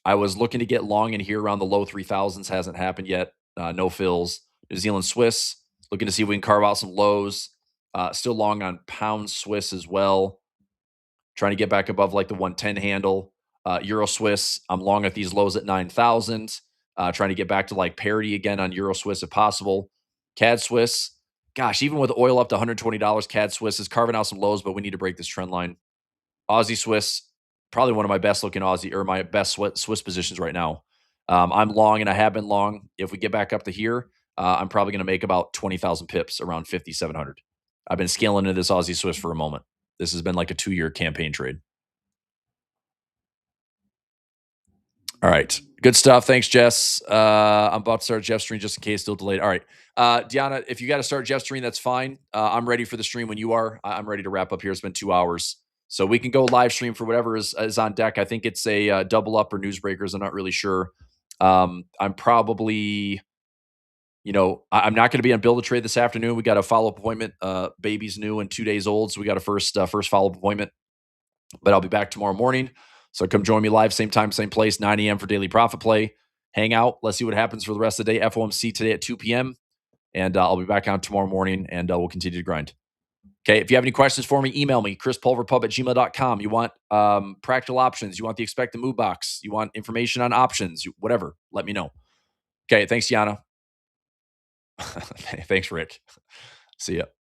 S1: I was looking to get long in here around the low 3,000s. Hasn't happened yet. No fills. New Zealand Swiss, looking to see if we can carve out some lows. Still long on pound Swiss as well. Trying to get back above like the 110 handle. Euro Swiss, I'm long at these lows at 9,000. Trying to get back to like parity again on Euro Swiss if possible. CAD Swiss, gosh, even with oil up to $120, CAD Swiss is carving out some lows, but we need to break this trend line. Aussie Swiss, probably one of my best looking Aussie or my best Swiss positions right now. I'm long and I have been long. If we get back up to here, I'm probably going to make about 20,000 pips around 5,700. I've been scaling into this Aussie Swiss for a moment. This has been like a 2-year campaign trade. All right. Good stuff. Thanks, Jess. I'm about to start Jeff's stream just in case, still delayed. All right. Deanna, if you got to start Jeff's stream, that's fine. I'm ready for the stream when you are. I'm ready to wrap up here. It's been 2 hours. So we can go live stream for whatever is on deck. I think it's a double up or newsbreakers. I'm not really sure. I'm probably, I'm not going to be on Build a Trade this afternoon. We got a follow-up appointment. Baby's new and 2 days old. So we got a first follow-up appointment. But I'll be back tomorrow morning. So come join me live, same time, same place, 9 a.m. for daily profit play. Hang out. Let's see what happens for the rest of the day. FOMC today at 2 p.m. And I'll be back on tomorrow morning and we'll continue to grind. Okay. If you have any questions for me, email me, chrispulverpub@gmail.com. You want practical options. You want the expected move box. You want information on options, whatever. Let me know. Okay. Thanks, Yana. Thanks, Rick. See ya.